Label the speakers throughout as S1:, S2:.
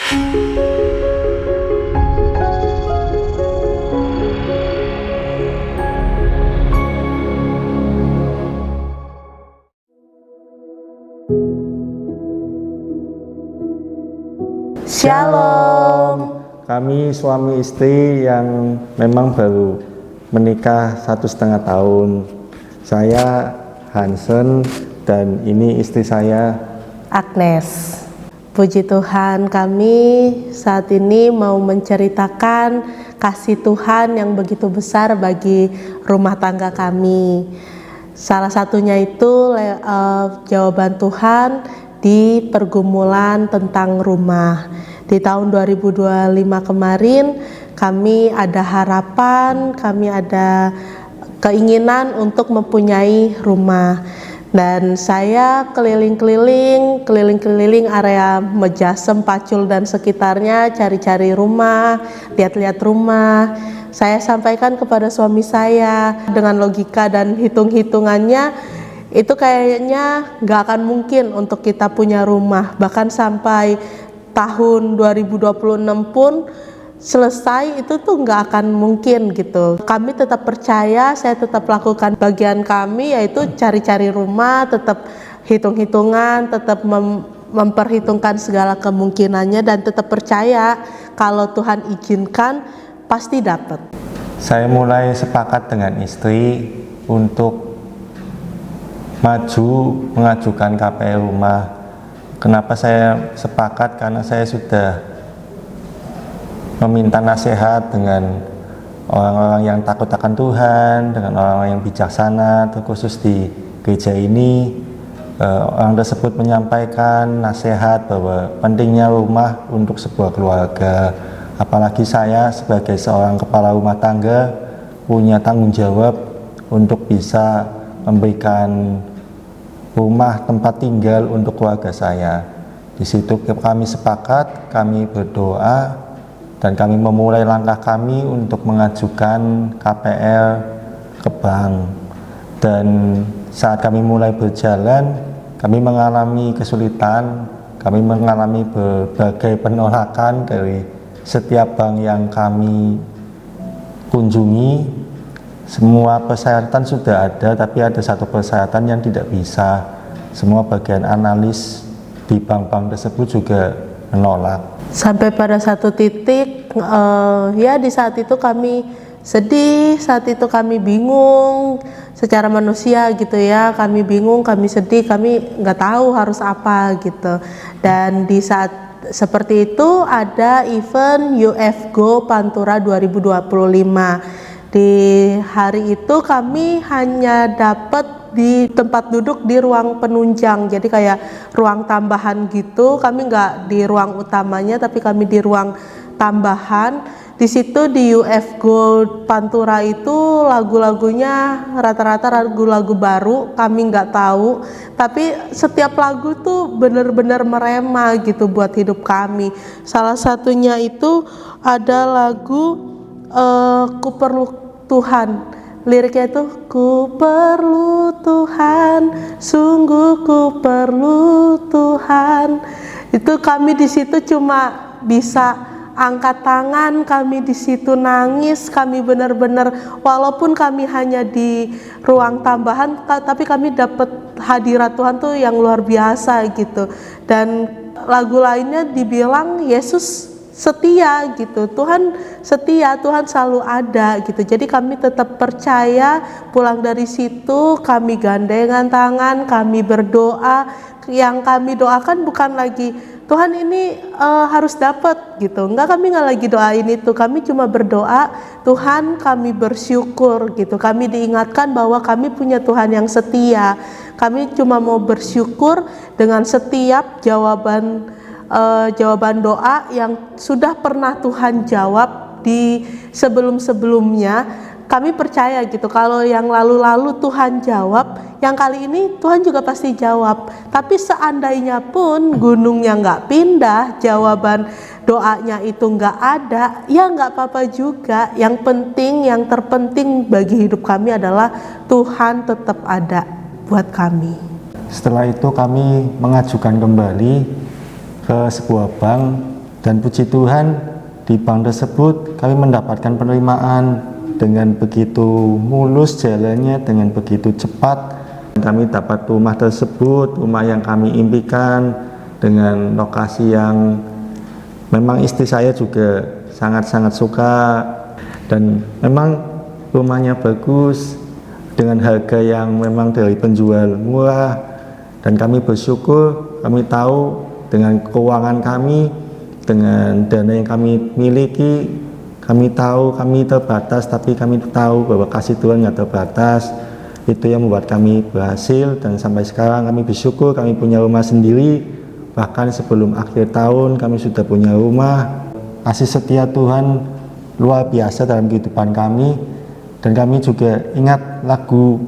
S1: Shalom.
S2: Kami suami istri yang memang baru menikah 1,5 tahun. Saya Hansen dan ini istri saya
S1: Agnes. Puji Tuhan, kami saat ini mau menceritakan kasih Tuhan yang begitu besar bagi rumah tangga kami. Salah satunya itu jawaban Tuhan di pergumulan tentang rumah. Di tahun 2025 kemarin kami ada harapan, kami ada keinginan untuk mempunyai rumah. Dan saya keliling-keliling area Mejasem, Pacul dan sekitarnya, cari-cari rumah, lihat-lihat rumah. Saya sampaikan kepada suami saya dengan logika dan hitung-hitungannya, itu kayaknya gak akan mungkin untuk kita punya rumah. Bahkan sampai tahun 2026 pun selesai itu tuh nggak akan mungkin gitu. Kami tetap percaya, saya tetap lakukan bagian kami, yaitu cari-cari rumah, tetap hitung-hitungan, tetap memperhitungkan segala kemungkinannya, dan tetap percaya kalau Tuhan izinkan pasti dapat.
S2: Saya mulai sepakat dengan istri untuk mengajukan KPR rumah. Kenapa saya sepakat? Karena saya sudah meminta nasihat dengan orang-orang yang takut akan Tuhan, dengan orang-orang yang bijaksana, terkhusus di gereja ini. Orang tersebut menyampaikan nasihat bahwa pentingnya rumah untuk sebuah keluarga. Apalagi saya sebagai seorang kepala rumah tangga punya tanggung jawab untuk bisa memberikan rumah tempat tinggal untuk keluarga saya. Di situ kami sepakat, kami berdoa, dan kami memulai langkah kami untuk mengajukan KPR ke bank. Dan saat kami mulai berjalan, kami mengalami kesulitan, kami mengalami berbagai penolakan dari setiap bank yang kami kunjungi. Semua persyaratan sudah ada, tapi ada satu persyaratan yang tidak bisa. Semua bagian analis di bank-bank tersebut juga menolak.
S1: Sampai pada satu titik, ya di saat itu kami sedih, saat itu kami bingung secara manusia gitu ya. Kami bingung, kami sedih, kami nggak tahu harus apa gitu. Dan di saat seperti itu ada event UFGO Pantura 2025. Di hari itu kami hanya dapat di tempat duduk di ruang penunjang, jadi kayak ruang tambahan gitu. Kami nggak di ruang utamanya, tapi kami di ruang tambahan. Di situ di UFGO Pantura itu lagu-lagunya rata-rata lagu-lagu baru, kami nggak tahu. Tapi setiap lagu tuh bener-bener merema gitu buat hidup kami. Salah satunya itu ada lagu Ku Perlu Tuhan. Liriknya itu, ku perlu Tuhan, sungguh ku perlu Tuhan. Itu kami di situ cuma bisa angkat tangan, kami di situ nangis, kami benar-benar, walaupun kami hanya di ruang tambahan, tapi kami dapat hadirat Tuhan tuh yang luar biasa gitu. Dan lagu lainnya dibilang Yesus setia gitu, Tuhan setia, Tuhan selalu ada gitu. Jadi kami tetap percaya. Pulang dari situ kami gandengan tangan, kami berdoa. Yang kami doakan bukan lagi Tuhan ini harus dapat gitu, kami nggak lagi doain itu. Kami cuma berdoa, Tuhan kami bersyukur gitu. Kami diingatkan bahwa kami punya Tuhan yang setia. Kami cuma mau bersyukur dengan setiap jawaban doa yang sudah pernah Tuhan jawab di sebelum-sebelumnya. Kami percaya gitu, kalau yang lalu-lalu Tuhan jawab, yang kali ini Tuhan juga pasti jawab. Tapi seandainya pun gunungnya nggak pindah, jawaban doanya itu nggak ada, ya nggak apa-apa juga. Yang penting, yang terpenting bagi hidup kami adalah Tuhan tetap ada buat kami.
S2: Setelah itu kami mengajukan kembali ke sebuah bank Dan puji Tuhan, di bank tersebut kami mendapatkan penerimaan dengan begitu mulus jalannya, dengan begitu cepat. Kami dapat rumah tersebut, rumah yang kami impikan, dengan lokasi yang memang istri saya juga sangat-sangat suka, dan memang rumahnya bagus dengan harga yang memang dari penjual murah. Dan kami bersyukur, kami tahu dengan keuangan kami, dengan dana yang kami miliki, kami tahu kami terbatas, tapi kami tahu bahwa kasih Tuhan yang terbatas. Itu yang membuat kami berhasil, dan sampai sekarang kami bersyukur kami punya rumah sendiri. Bahkan sebelum akhir tahun kami sudah punya rumah. Kasih setia Tuhan luar biasa dalam kehidupan kami. Dan kami juga ingat lagu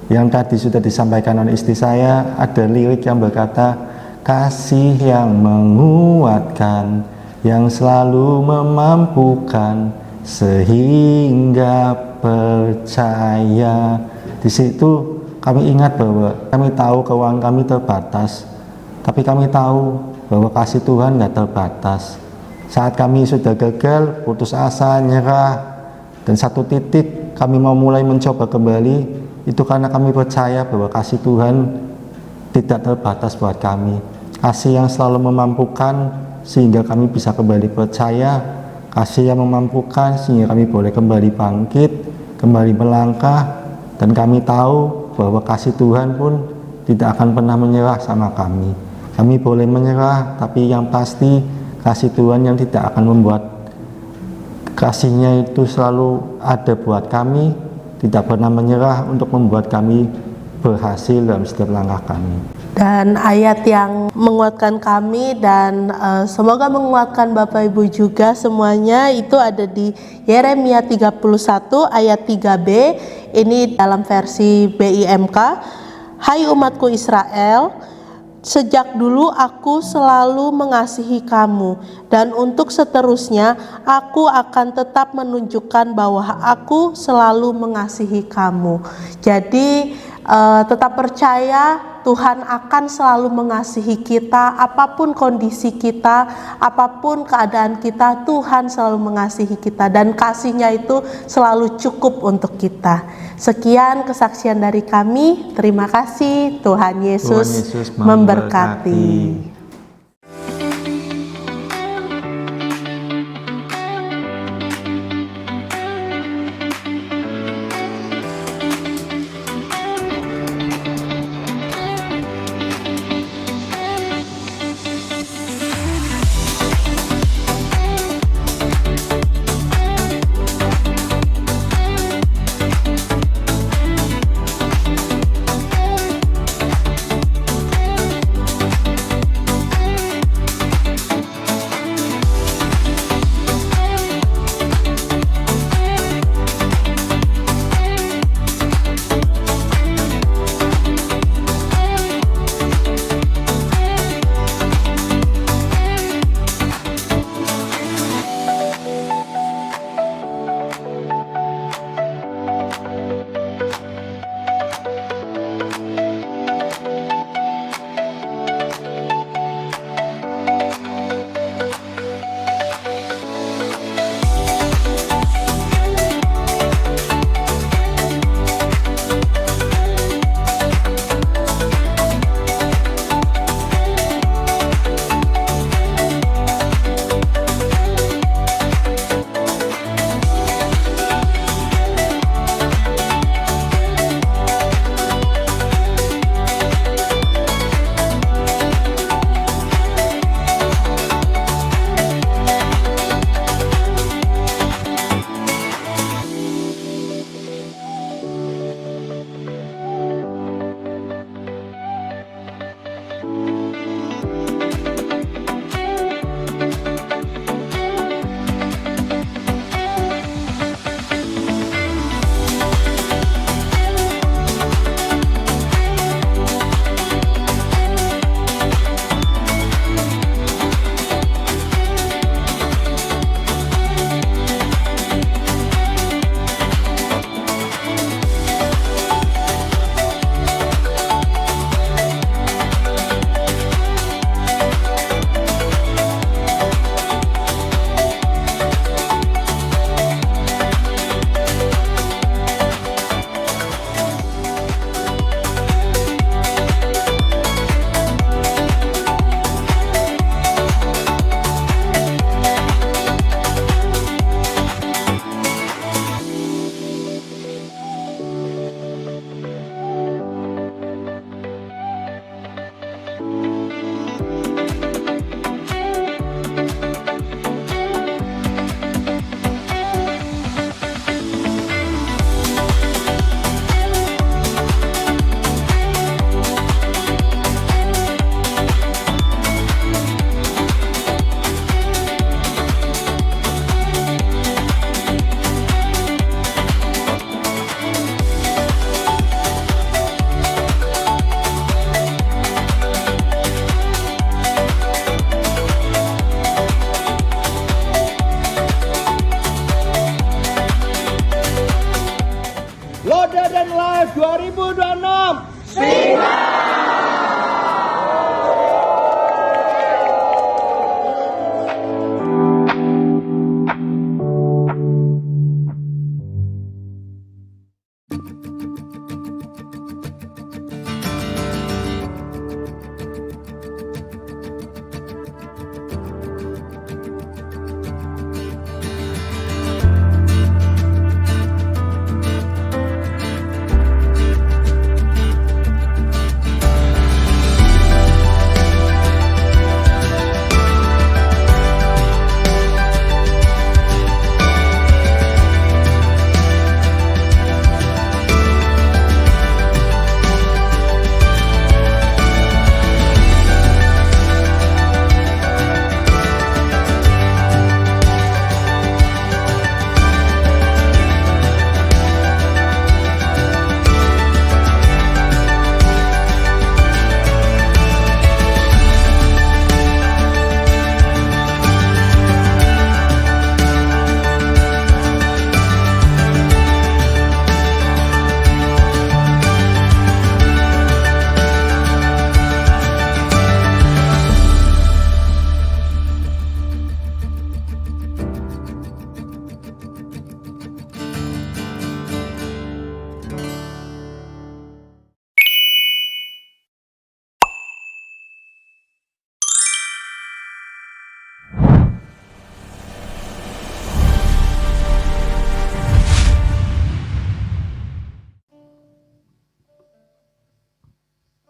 S2: yang tadi sudah disampaikan oleh istri saya, ada lirik yang berkata, kasih yang menguatkan, yang selalu memampukan, sehingga percaya. Di situ kami ingat bahwa kami tahu keuangan kami terbatas, tapi kami tahu bahwa kasih Tuhan tidak terbatas. Saat kami sudah gagal, putus asa, nyerah, dan satu titik kami mau mulai mencoba kembali, itu karena kami percaya bahwa kasih Tuhan tidak terbatas buat kami. Kasih yang selalu memampukan sehingga kami bisa kembali percaya, kasih yang memampukan sehingga kami boleh kembali bangkit, kembali melangkah. Dan kami tahu bahwa kasih Tuhan pun tidak akan pernah menyerah sama kami. Kami boleh menyerah, tapi yang pasti kasih Tuhan yang tidak akan membuat kasihnya itu selalu ada buat kami, tidak pernah menyerah untuk membuat kami berhasil dalam setiap langkah kami.
S1: Dan ayat yang menguatkan kami dan semoga menguatkan Bapak Ibu juga semuanya itu ada di Yeremia 31 ayat 3b. Ini dalam versi BIMK. Hai umatku Israel, sejak dulu aku selalu mengasihi kamu, dan untuk seterusnya aku akan tetap menunjukkan bahwa aku selalu mengasihi kamu. Jadi tetap percaya Tuhan akan selalu mengasihi kita, apapun kondisi kita, apapun keadaan kita, Tuhan selalu mengasihi kita, dan kasih-Nya itu selalu cukup untuk kita. Sekian kesaksian dari kami. Terima kasih. Tuhan Yesus memberkati.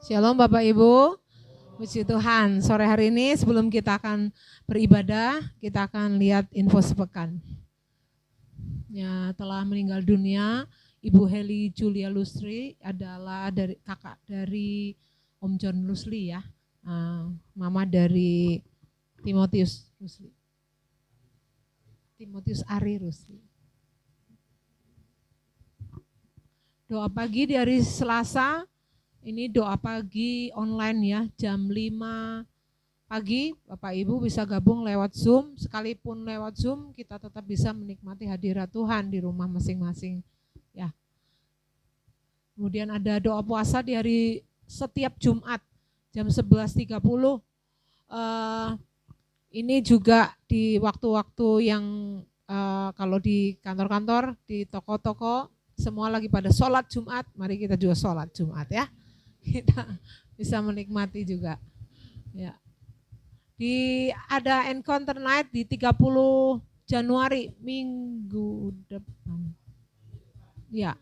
S3: Shalom Bapak Ibu, puji Tuhan. Sore hari ini sebelum kita akan beribadah, kita akan lihat info sepekan. Ya, telah meninggal dunia Ibu Heli Julia Lusli, adalah kakak dari Om John Lusli ya, mama dari Timotius Lusli, Timotius Ari Lusli. Doa pagi di hari Selasa. Ini doa pagi online ya, jam 5 pagi, Bapak Ibu bisa gabung lewat Zoom, sekalipun lewat Zoom kita tetap bisa menikmati hadirat Tuhan di rumah masing-masing ya. Kemudian ada doa puasa di hari setiap Jumat jam 11.30. Ini juga di waktu-waktu yang kalau di kantor-kantor, di toko-toko, semua lagi pada sholat Jumat, mari kita juga sholat Jumat ya. Kita bisa menikmati juga. Ya. Ada Encounter Night di 30 Januari minggu depan. Ya,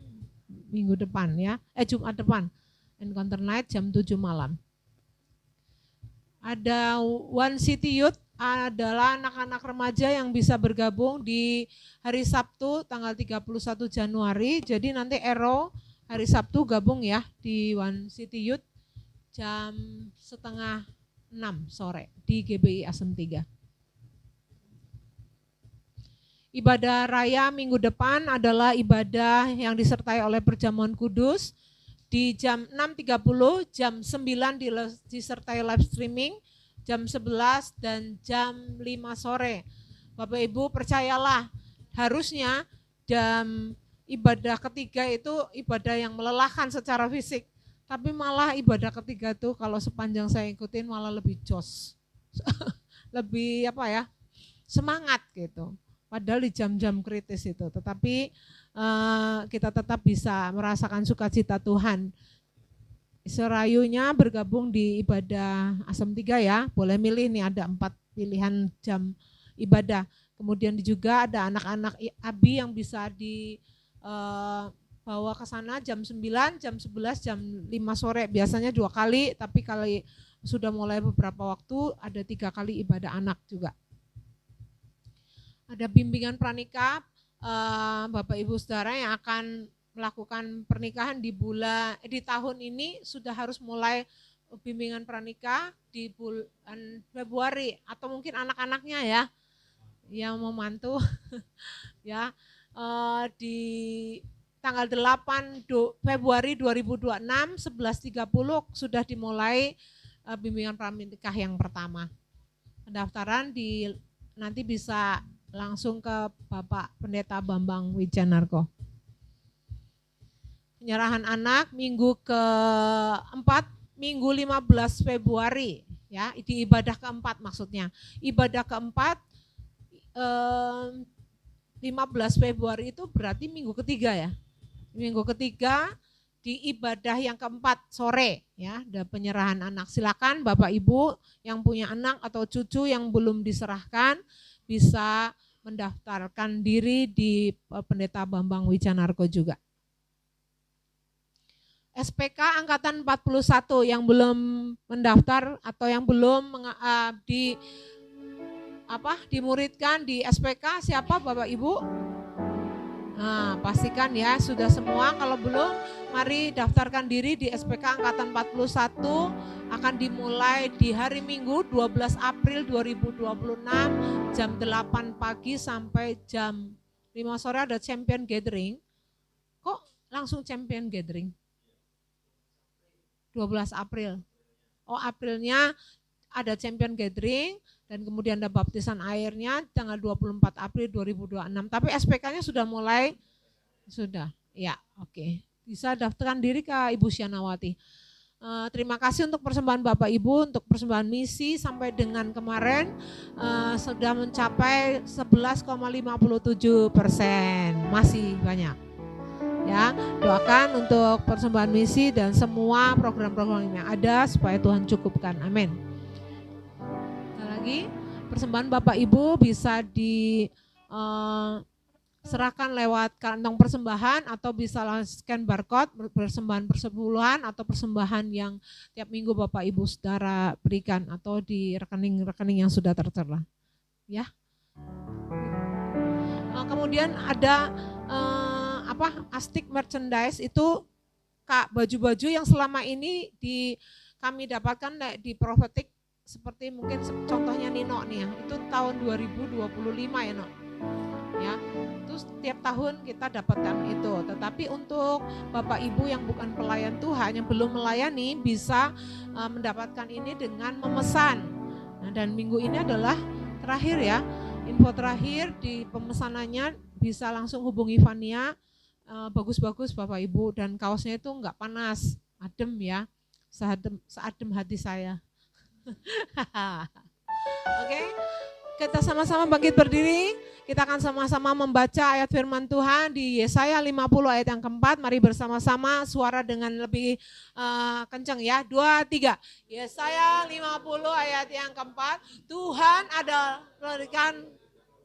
S3: minggu depan ya. Jumat depan. Encounter Night jam 7 malam. Ada One City Youth, adalah anak-anak remaja yang bisa bergabung di hari Sabtu tanggal 31 Januari. Jadi nanti Ero hari Sabtu gabung ya di One City Youth jam 5:30 sore di GBI Asem 3. Ibadah raya minggu depan adalah ibadah yang disertai oleh perjamuan kudus di jam 6.30, jam 9 disertai live streaming, jam 11 dan jam 5 sore. Bapak Ibu percayalah, harusnya jam ibadah ketiga itu ibadah yang melelahkan secara fisik, tapi malah ibadah ketiga itu kalau sepanjang saya ikutin malah lebih jos, lebih semangat gitu. Padahal di jam-jam kritis itu, tetapi kita tetap bisa merasakan sukacita Tuhan. Serayunya bergabung di ibadah Asem 3 ya, boleh milih nih, ada 4 pilihan jam ibadah. Kemudian juga ada anak-anak ABI yang bisa bawa ke sana jam 9, jam 11, jam 5 sore. Biasanya 2 kali, tapi kalau sudah mulai beberapa waktu ada 3 kali ibadah anak juga. Ada bimbingan pranikah, Bapak Ibu Saudara yang akan melakukan pernikahan di tahun ini sudah harus mulai bimbingan pranikah di bulan Februari, atau mungkin anak-anaknya ya yang memantu ya, di tanggal 8 Februari 2026 11.30 sudah dimulai bimbingan pranikah yang pertama. Pendaftaran nanti bisa langsung ke Bapak Pendeta Bambang Wijanarko. Penyerahan anak minggu ke-4, minggu 15 Februari ya, di ibadah ke-4 maksudnya. Ibadah ke-4 15 Februari itu berarti minggu ketiga ya. Minggu ketiga di ibadah yang ke-4 sore ya, ada penyerahan anak. Silakan Bapak Ibu yang punya anak atau cucu yang belum diserahkan bisa mendaftarkan diri di Pendeta Bambang Wijanarko juga. SPK Angkatan 41 yang belum mendaftar atau yang belum dimuridkan di SPK, siapa Bapak Ibu? Nah, pastikan ya sudah semua. Kalau belum, mari daftarkan diri di SPK Angkatan 41, akan dimulai di hari Minggu 12 April 2026 jam 8 pagi sampai jam 5 sore ada champion gathering. Kok langsung champion gathering? 12 April. Oh, Aprilnya ada champion gathering dan kemudian ada baptisan airnya tanggal 24 April 2026. Tapi SPK-nya sudah mulai? Sudah. Ya, oke. Bisa daftarkan diri ke Ibu Syanawati. Terima kasih untuk persembahan Bapak Ibu, untuk persembahan misi sampai dengan kemarin sudah mencapai 11,57%. Masih banyak. Ya, doakan untuk persembahan misi dan semua program-program yang ada supaya Tuhan cukupkan. Amin. Sekali lagi, persembahan Bapak Ibu bisa serahkan lewat kantong persembahan atau bisa scan barcode persembahan persepuluhan atau persembahan yang tiap minggu Bapak Ibu Saudara berikan atau di rekening-rekening yang sudah tertera. Ya. Kemudian ada Astik merchandise itu baju-baju yang selama ini kami dapatkan di Prophetic, seperti mungkin contohnya Nino nih ya, itu tahun 2025 ya Nok. Ya, terus tiap tahun kita dapatkan itu. Tetapi untuk Bapak Ibu yang bukan pelayan Tuhan, yang belum melayani, bisa mendapatkan ini dengan memesan. Nah, dan minggu ini adalah terakhir ya, info terakhir di pemesanannya, bisa langsung hubungi Vania. Bagus-bagus Bapak Ibu, dan kaosnya itu enggak panas, adem ya, seadem hati saya. Oke, kita sama-sama bangkit berdiri, kita akan sama-sama membaca ayat firman Tuhan di Yesaya 50 ayat yang keempat. Mari bersama-sama suara dengan lebih kencang ya, 2, 3. Yesaya 50 ayat yang keempat, Tuhan adalah memberikan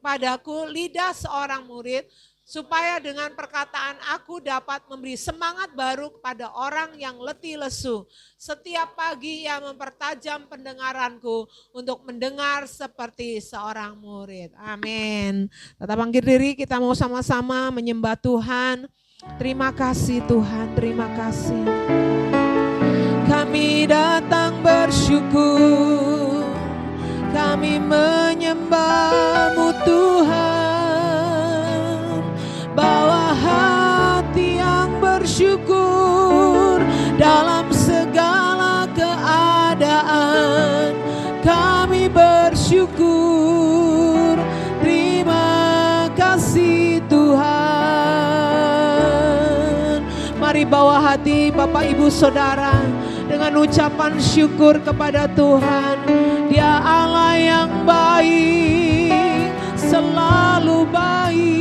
S3: padaku lidah seorang murid, supaya dengan perkataan aku dapat memberi semangat baru kepada orang yang letih lesu. Setiap pagi ia mempertajam pendengaranku untuk mendengar seperti seorang murid. Amin. Tetap bangkit diri, kita mau sama-sama menyembah Tuhan. Terima kasih Tuhan, terima kasih. Kami datang bersyukur, kami menyembah-Mu Tuhan. Bawa hati yang bersyukur dalam segala keadaan. Kami bersyukur, terima kasih Tuhan. Mari bawa hati Bapak Ibu Saudara dengan ucapan syukur kepada Tuhan. Dia Allah yang baik, selalu baik.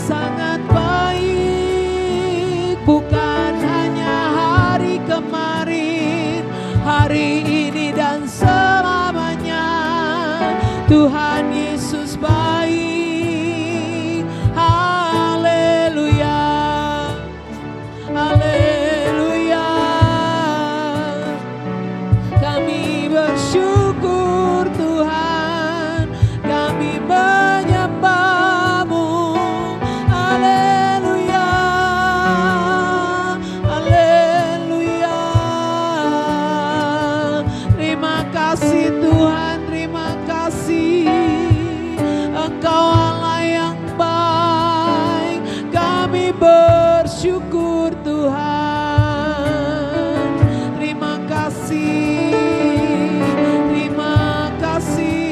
S3: Sangat baik, bukan hanya hari kemarin, hari ini dan selamanya. Tuhan Yesus baik. Haleluya, haleluya. Kami bersyukur Tuhan, kami menyembah-Mu. Tuhan, terima kasih. Engkau Allah yang baik. Kami bersyukur Tuhan. Terima kasih. Terima kasih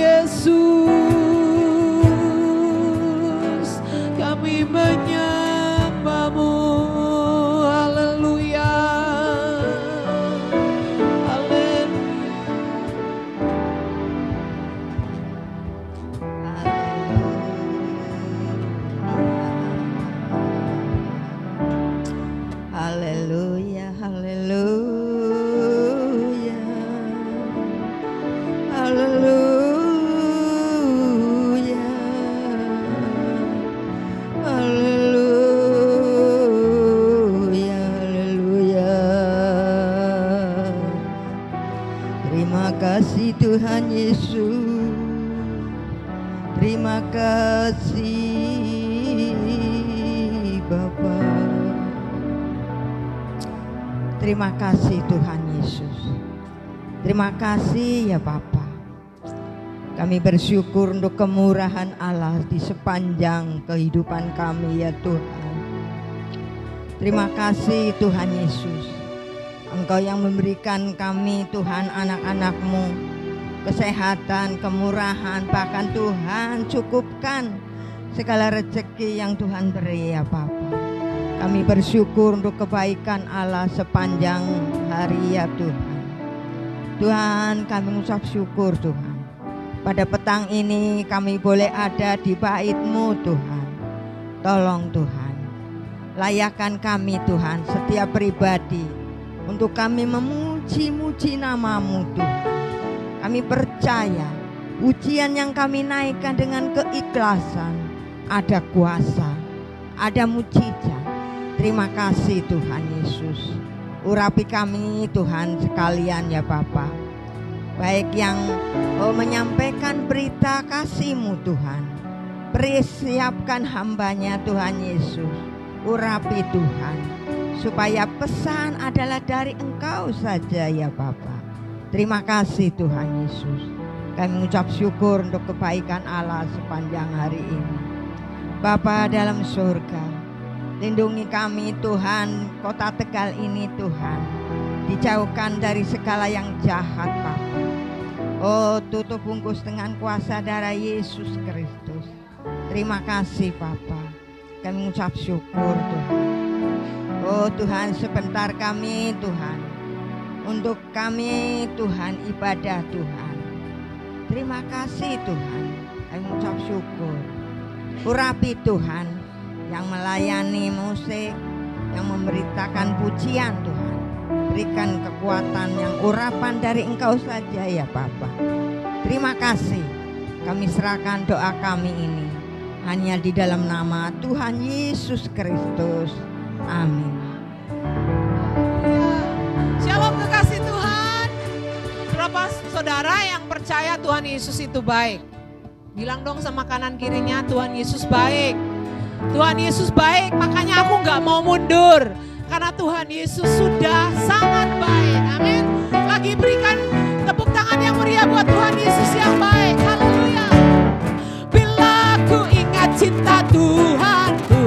S3: Yesus. Kami menyembah-Mu. Haleluya.
S4: Haleluya, haleluya, haleluya, haleluya, haleluya. Terima kasih Tuhan Yesus, terima kasih Bapa. Terima kasih Tuhan Yesus. Terima kasih ya Bapa. Kami bersyukur untuk kemurahan Allah di sepanjang kehidupan kami ya Tuhan. Terima kasih Tuhan Yesus. Engkau yang memberikan kami Tuhan anak-anak-Mu kesehatan, kemurahan, bahkan Tuhan cukupkan segala rezeki yang Tuhan beri ya Bapa. Kami bersyukur untuk kebaikan Allah sepanjang hari ya Tuhan. Tuhan, kami mengucap syukur Tuhan. Pada petang ini kami boleh ada di bait-Mu Tuhan. Tolong Tuhan, layakkan kami Tuhan, setiap pribadi, untuk kami memuji-muji nama-Mu Tuhan. Kami percaya pujian yang kami naikkan dengan keikhlasan, ada kuasa, ada mujizat. Terima kasih Tuhan Yesus. Urapi kami Tuhan sekalian ya Bapa, baik yang menyampaikan berita kasih-Mu Tuhan, persiapkan hambanya Tuhan Yesus. Urapi Tuhan, supaya pesan adalah dari Engkau saja ya Bapa. Terima kasih Tuhan Yesus. Kami mengucap syukur untuk kebaikan Allah sepanjang hari ini. Bapa dalam surga, lindungi kami Tuhan, kota Tegal ini Tuhan, dijauhkan dari segala yang jahat Bapa. Oh, tutup bungkus dengan kuasa darah Yesus Kristus. Terima kasih Bapa, kami mengucap syukur Tuhan. Oh Tuhan, sebentar kami Tuhan, untuk kami Tuhan ibadah Tuhan. Terima kasih Tuhan, kami mengucap syukur. Urapi Tuhan yang melayani musik, yang memberitakan pujian Tuhan. Berikan kekuatan yang urapan dari Engkau saja ya Bapa. Terima kasih, kami serahkan doa kami ini hanya di dalam nama Tuhan Yesus Kristus. Amin.
S3: Shalom kekasih Tuhan. Berapa saudara yang percaya Tuhan Yesus itu baik? Bilang dong sama kanan kirinya, Tuhan Yesus baik. Tuhan Yesus baik, makanya aku gak mau mundur. Karena Tuhan Yesus sudah sangat baik. Amin. Lagi berikan tepuk tangan yang meriah buat Tuhan Yesus yang baik. Haleluya. Bila ku ingat cinta Tuhanku,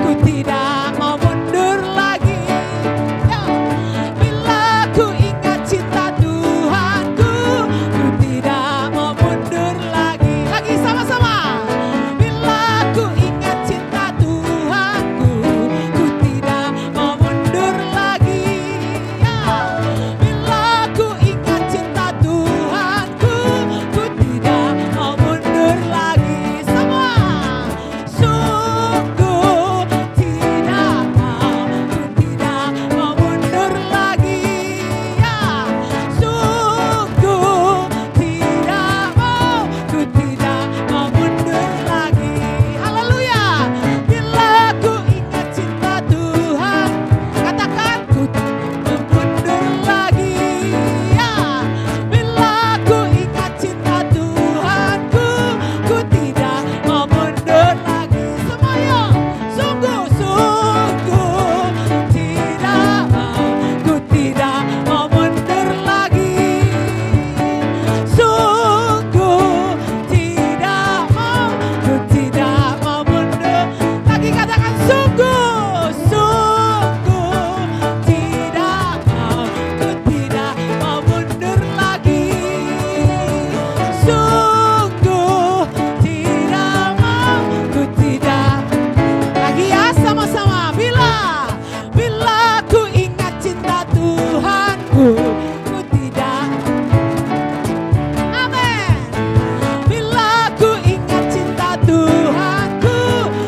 S3: ku tidak mau mundur lagi. Ya. Bila ku ingat cinta Tuhanku, ku tidak mau mundur lagi. Lagi sama-sama. Bila ku ingat cinta Tuhanku, ku tidak mau mundur lagi. Ya. Bila ku ingat cinta Tuhanku, ku tidak mau mundur lagi. Semua. Sungguh tidak mau, ku tidak mau mundur lagi. Ya. Sungguh tidak mau, ku tidak mau mundur lagi. Haleluya. Bila ku ingat cinta Tuhan, katakan ku tak mau mundur lagi. Ya. Bila ku ingat cinta Tuhanku, ku tidak mau mundur lagi. Semua yuk. Sungguh tidak mau, ku tidak mau mundur lagi. Sungguh tidak mau, ku tidak mau mundur lagi. Katakan sungguh tidak mau, ku tidak mau mundur lagi. Sungguh tidak mau, ku tidak lagi ya, sama-sama. Bila ku ingat cinta Tuhanku, ku tidak. Amin. Bila ku ingat cinta Tuhanku,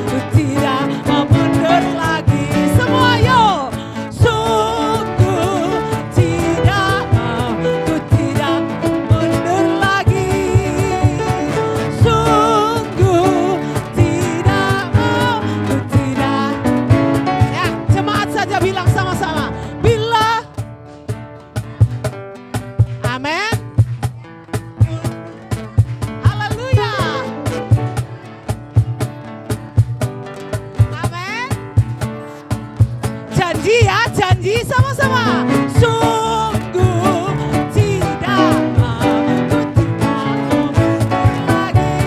S3: ku tidak mau mundur lagi. Semua yuk. Sungguh tidak mau, ku tidak mundur lagi. Sungguh tidak mau, ku tidak. Ya, jemaat saja bilang sama-sama. Bila. Amin. Haleluya. Amin. Janji ya, janji sama-sama. Sungguh tidak mau, ku tidak mau mundur lagi.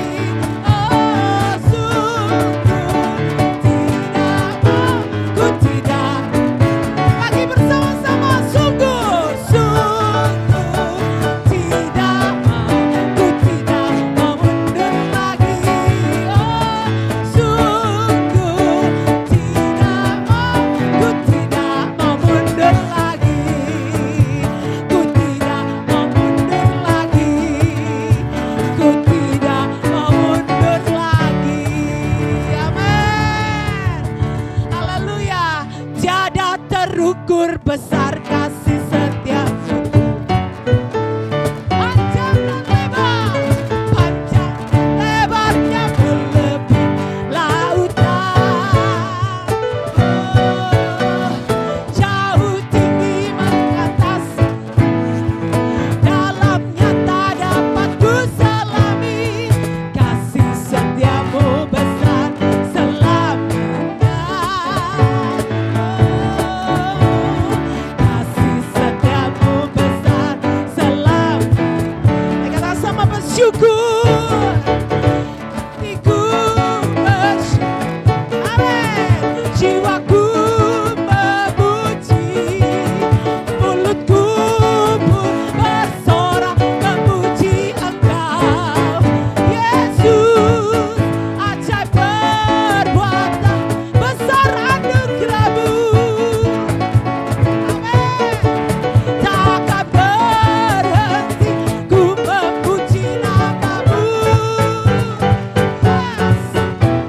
S3: Oh, sungguh tidak mau, ku tidak. Lagi bersama-sama. Sungguh tidak mau, ku tidak mau mundur lagi. Oh, sungguh tidak mau, ku tidak mau mundur lagi. bersyukur, hatiku bersyukur, amin. Jiwaku memuji, mulutku pun bersorak memuji Engkau, Yesus. Ajaib perbuatan besar anugerah-Mu, amin. Takkan berhenti ku memuji nama-Mu, yes.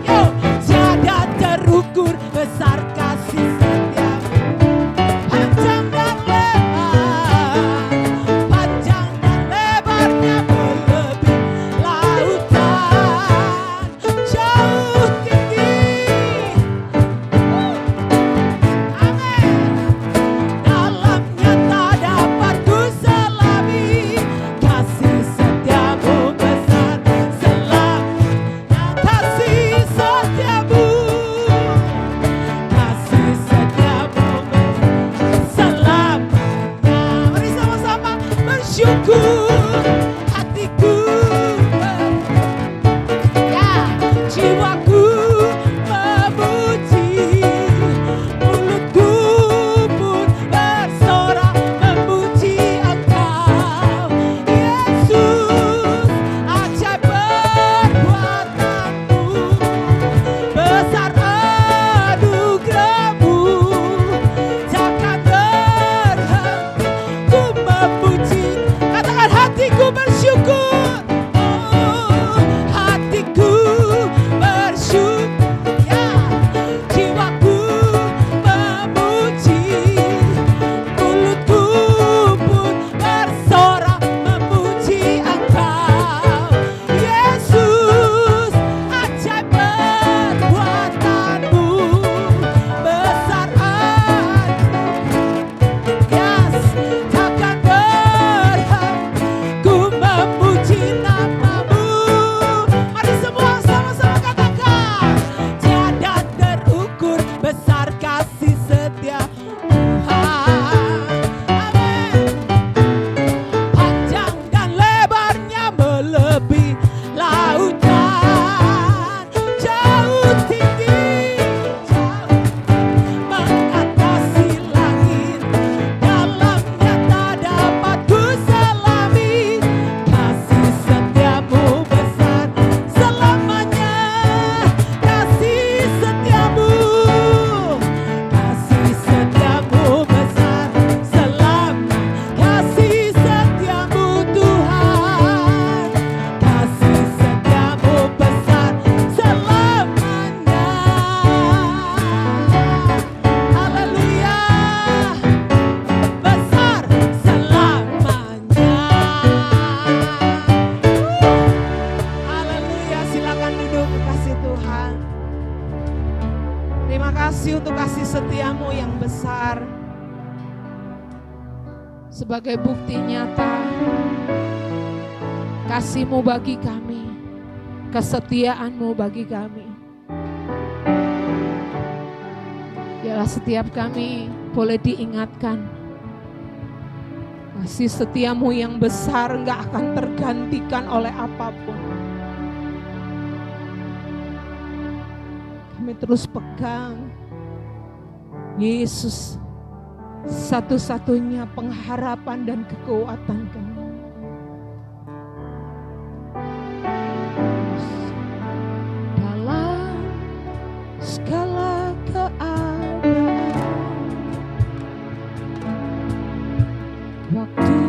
S3: Yo, tiada terukur besar kasih setia-Mu, panjang dan lebar, panjang dan lebarnya melebihi lautan, jauh tinggi, amin. Dalamnya tak dapat ku selami, kasih setiamu besar, selamanya kasih setiamu, kasih setiamu selamanya. Mari sama-sama bersyukur, hatiku ya, jiwaku memuji, mulutku pun bersorak memuji Engkau, Yesus. Ajaib perbuatan-Mu, besar anugerah-Mu, takkan berhenti ku memuji. Katakan hatiku bersyukur, oh, hatiku bersyukur, ya, jiwaku memuji, mulutku pun bersorak memuji Engkau, Yesus. Ajaib perbuatan-Mu, besar yes, takkan berhenti ku memuji nama-Mu. Mari semua sama-sama katakan, tiada terukur besar kasih setia Tuhan, amin. Panjang dan lebarnya melebihi lautan, jauh tinggi, jauh mengatasi langit, dalamnya tak dapat ku selami, kasih setiamu besar selamanya, kasih setiamu besar selamanya, kasih setiamu Tuhan, kasih setiamu besar selamanya, haleluya, besar selamanya. Haleluya, silakan duduk kekasih Tuhan. Terima kasih untuk kasih setiamu yang besar, sebagai bukti nyata kasih-Mu bagi kami, kesetiaan-Mu bagi kami. Biarlah setiap kami boleh diingatkan, kasih setiamu yang besar enggak akan tergantikan oleh apapun. Kami terus pegang Yesus, satu-satunya pengharapan dan kekuatan kami. Dalam segala keadaan, waktu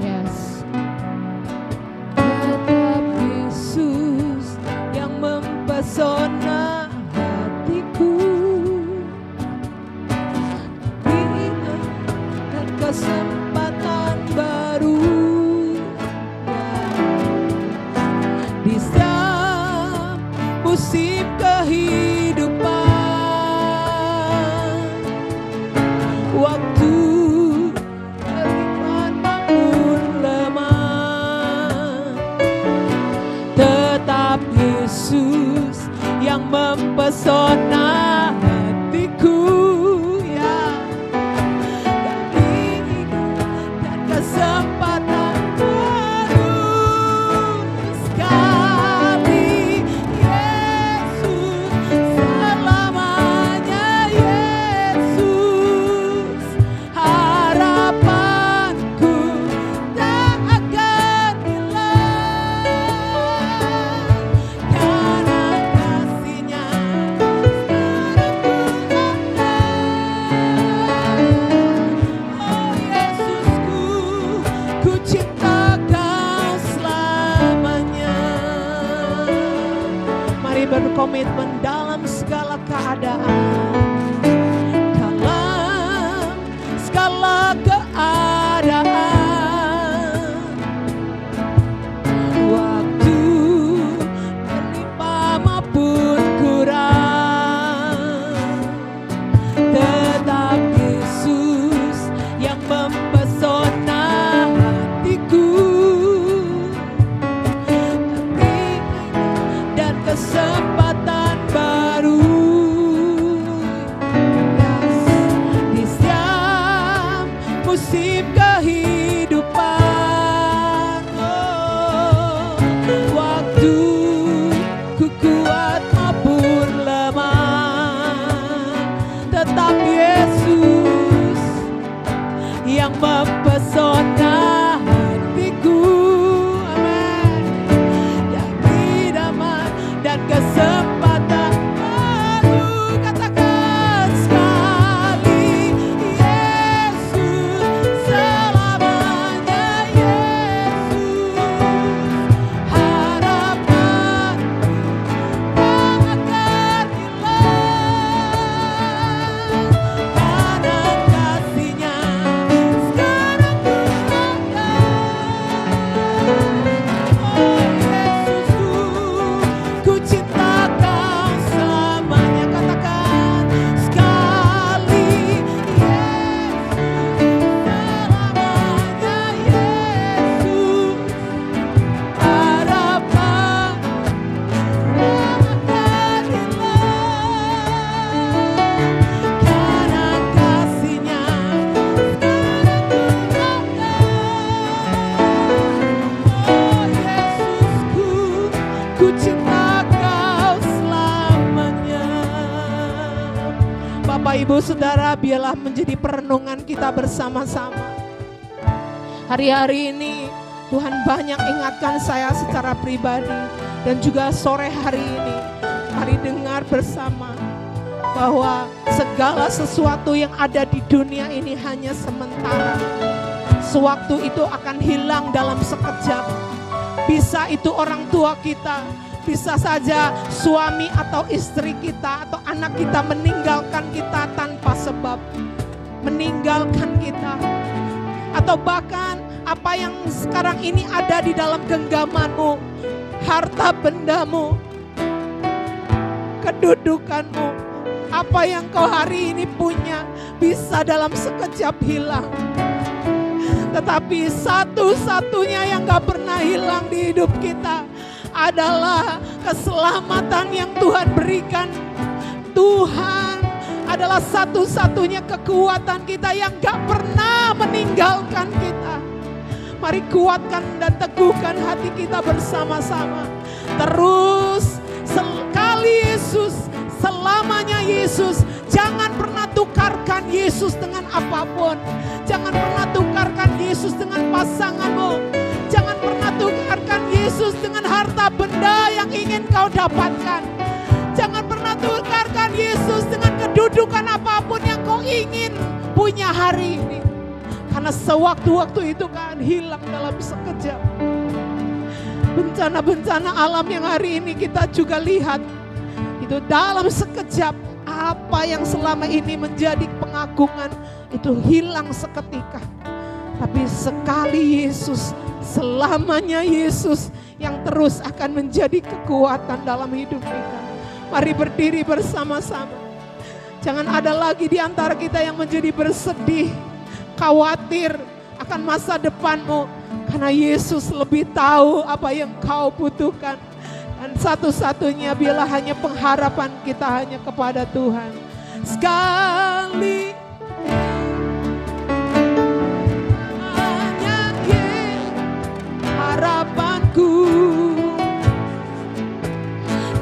S3: yes, tetap Yesus yang mempesona hatiku. Dan kesempatan baru di setiap musim kehidupan, waktu beriman maupun lemah, tetap Yesus yang mempesona hatiku, ya. Dan komitmen dalam segala keadaan. Dalam segala keadaan, waktu berlimpah maupun kurang, tetap Yesus yang mempesona hatiku. Dan kesempatan baru, yes, di setiap musim kehidupan. Oh, waktu ku kuat maupun lemah, tetap Yesus yang mempesona hatiku. Amin. Jadi damai dan kesempatan baru, katakan sekali, Yesus selamanya, Yesus harapan tak akan hilang, karena kasih-Nya sekarang ku rasakan. Oh Yesusku, ku cinta Kau selamanya, katakan sekali, Yesus selamanya, Yesus harapan tak akan hilang, karena kasih-Nya sekarang ku rasakan. Oh Yesusku, ku cinta Kau selamanya. Bapak Ibu Saudara, biarlah menjadi perenungan kita bersama-sama. Hari-hari ini Tuhan banyak ingatkan saya secara pribadi, dan juga sore hari ini mari dengar bersama bahwa segala sesuatu yang ada di dunia ini hanya sementara. Sewaktu itu akan hilang dalam sekejap. Bisa itu orang tua kita, bisa saja suami atau istri kita atau anak kita meninggalkan kita tanpa sebab, meninggalkan kita. Atau bahkan apa yang sekarang ini ada di dalam genggamanmu, harta bendamu, kedudukanmu, apa yang kau hari ini punya bisa dalam sekejap hilang. Tetapi satu-satunya yang gak pernah hilang di hidup kita adalah keselamatan yang Tuhan berikan. Tuhan adalah satu-satunya kekuatan kita yang gak pernah meninggalkan kita. Mari kuatkan dan teguhkan hati kita bersama-sama. Terus sekali Yesus, selamanya Yesus. Jangan pernah tukarkan Yesus dengan apapun. Jangan pernah tukarkan Yesus dengan pasanganmu. Jangan pernah tukarkan Yesus dengan harta benda yang ingin kau dapatkan. Jangan pernah tukarkan Yesus dengan kedudukan apapun yang kau ingin punya hari ini. Karena sewaktu-waktu itu kan hilang dalam sekejap. Bencana-bencana alam yang hari ini kita juga lihat, itu dalam sekejap. Apa yang selama ini menjadi pengagungan itu hilang seketika. Tapi sekali Yesus, selamanya Yesus yang terus akan menjadi kekuatan dalam hidup kita. Mari berdiri bersama-sama. Jangan ada lagi di antara kita yang menjadi bersedih, khawatir akan masa depanmu. Karena Yesus lebih tahu apa yang kau butuhkan. Dan satu-satunya biarlah hanya pengharapan kita hanya kepada Tuhan. Sekali hanya harapanku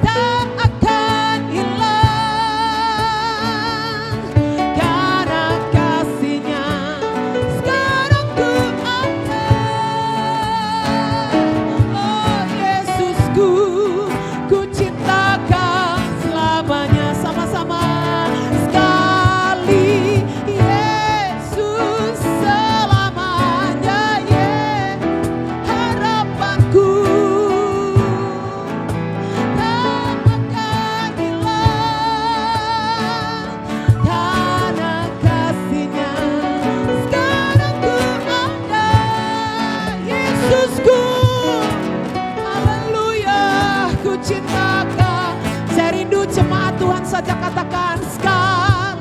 S3: tak akan hilang, karena kasih-Nya sekarang ku ada. Oh Yesusku, ku cinta Kau selamanya. Sama-sama sekali saja katakan sekarang.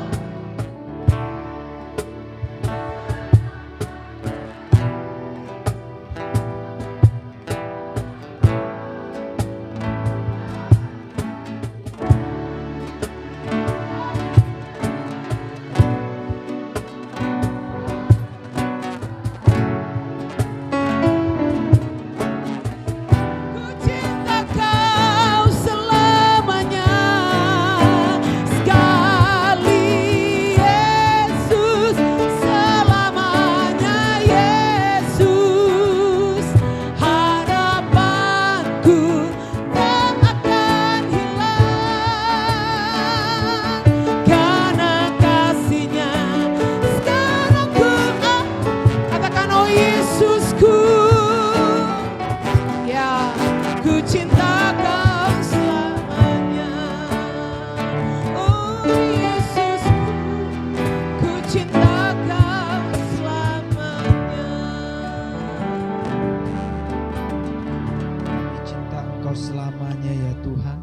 S3: Ku cinta kau selamanya, sekali Yesus, selamanya Yesus. Harapanku tak akan hilang, karena kasih-Nya sekarang katakan oh Yesusku. Ya, ku cinta kau selamanya. Oh Yesusku, ku cinta kau selamanya.
S5: Cinta Engkau selamanya ya Tuhan.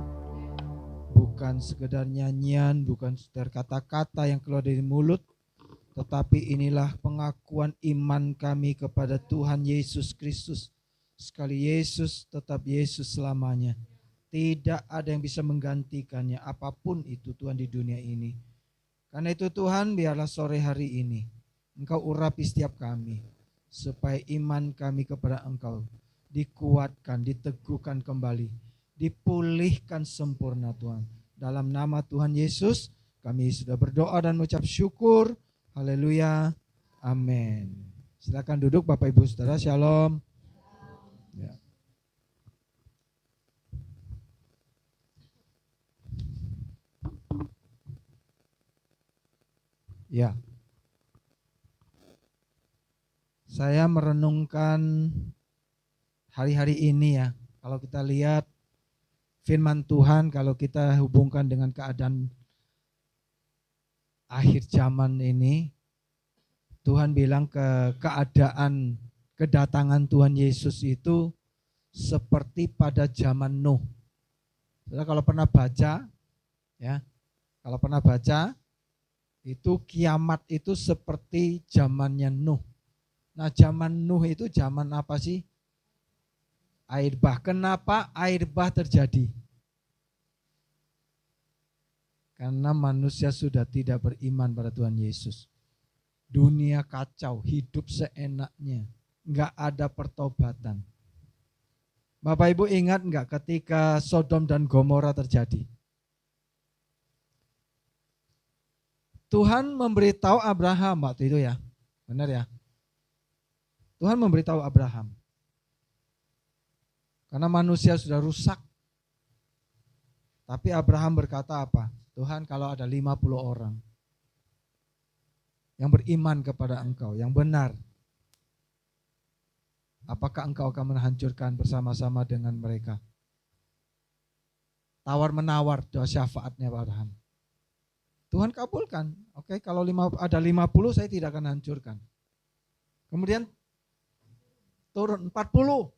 S5: Bukan sekedar nyanyian, bukan sekedar kata-kata yang keluar dari mulut, tetapi inilah pengakuan iman kami kepada Tuhan Yesus Kristus. Sekali Yesus, tetap Yesus selamanya. Tidak ada yang bisa menggantikannya, apapun itu Tuhan di dunia ini. Karena itu Tuhan, biarlah sore hari ini Engkau urapi setiap kami, supaya iman kami kepada Engkau dikuatkan, diteguhkan kembali, dipulihkan sempurna Tuhan. Dalam nama Tuhan Yesus, kami sudah berdoa dan mengucap syukur. Haleluya. Amin. Silakan duduk Bapak Ibu Saudara. Shalom. Ya. Ya. Saya merenungkan hari-hari ini ya. Kalau kita lihat firman Tuhan, kalau kita hubungkan dengan keadaan akhir zaman ini, Tuhan bilang keadaan kedatangan Tuhan Yesus itu seperti pada zaman Nuh. Saudara kalau pernah baca, ya, kalau pernah baca, itu kiamat itu seperti zamannya Nuh. Nah, zaman Nuh itu zaman apa sih? Air bah. Kenapa air bah terjadi? Karena manusia sudah tidak beriman pada Tuhan Yesus. Dunia kacau, hidup seenaknya, nggak ada pertobatan. Bapak Ibu ingat nggak ketika Sodom dan Gomora terjadi? Tuhan memberitahu Abraham waktu itu ya, benar ya? Tuhan memberitahu Abraham. Karena manusia sudah rusak. Tapi Abraham berkata apa? Tuhan, kalau ada 50 orang yang beriman kepada Engkau, yang benar, apakah Engkau akan menghancurkan bersama-sama dengan mereka? Tawar-menawar doa syafaatnya Abraham. Tuhan kabulkan. Oke, kalau ada 50 saya tidak akan hancurkan. Kemudian turun 40.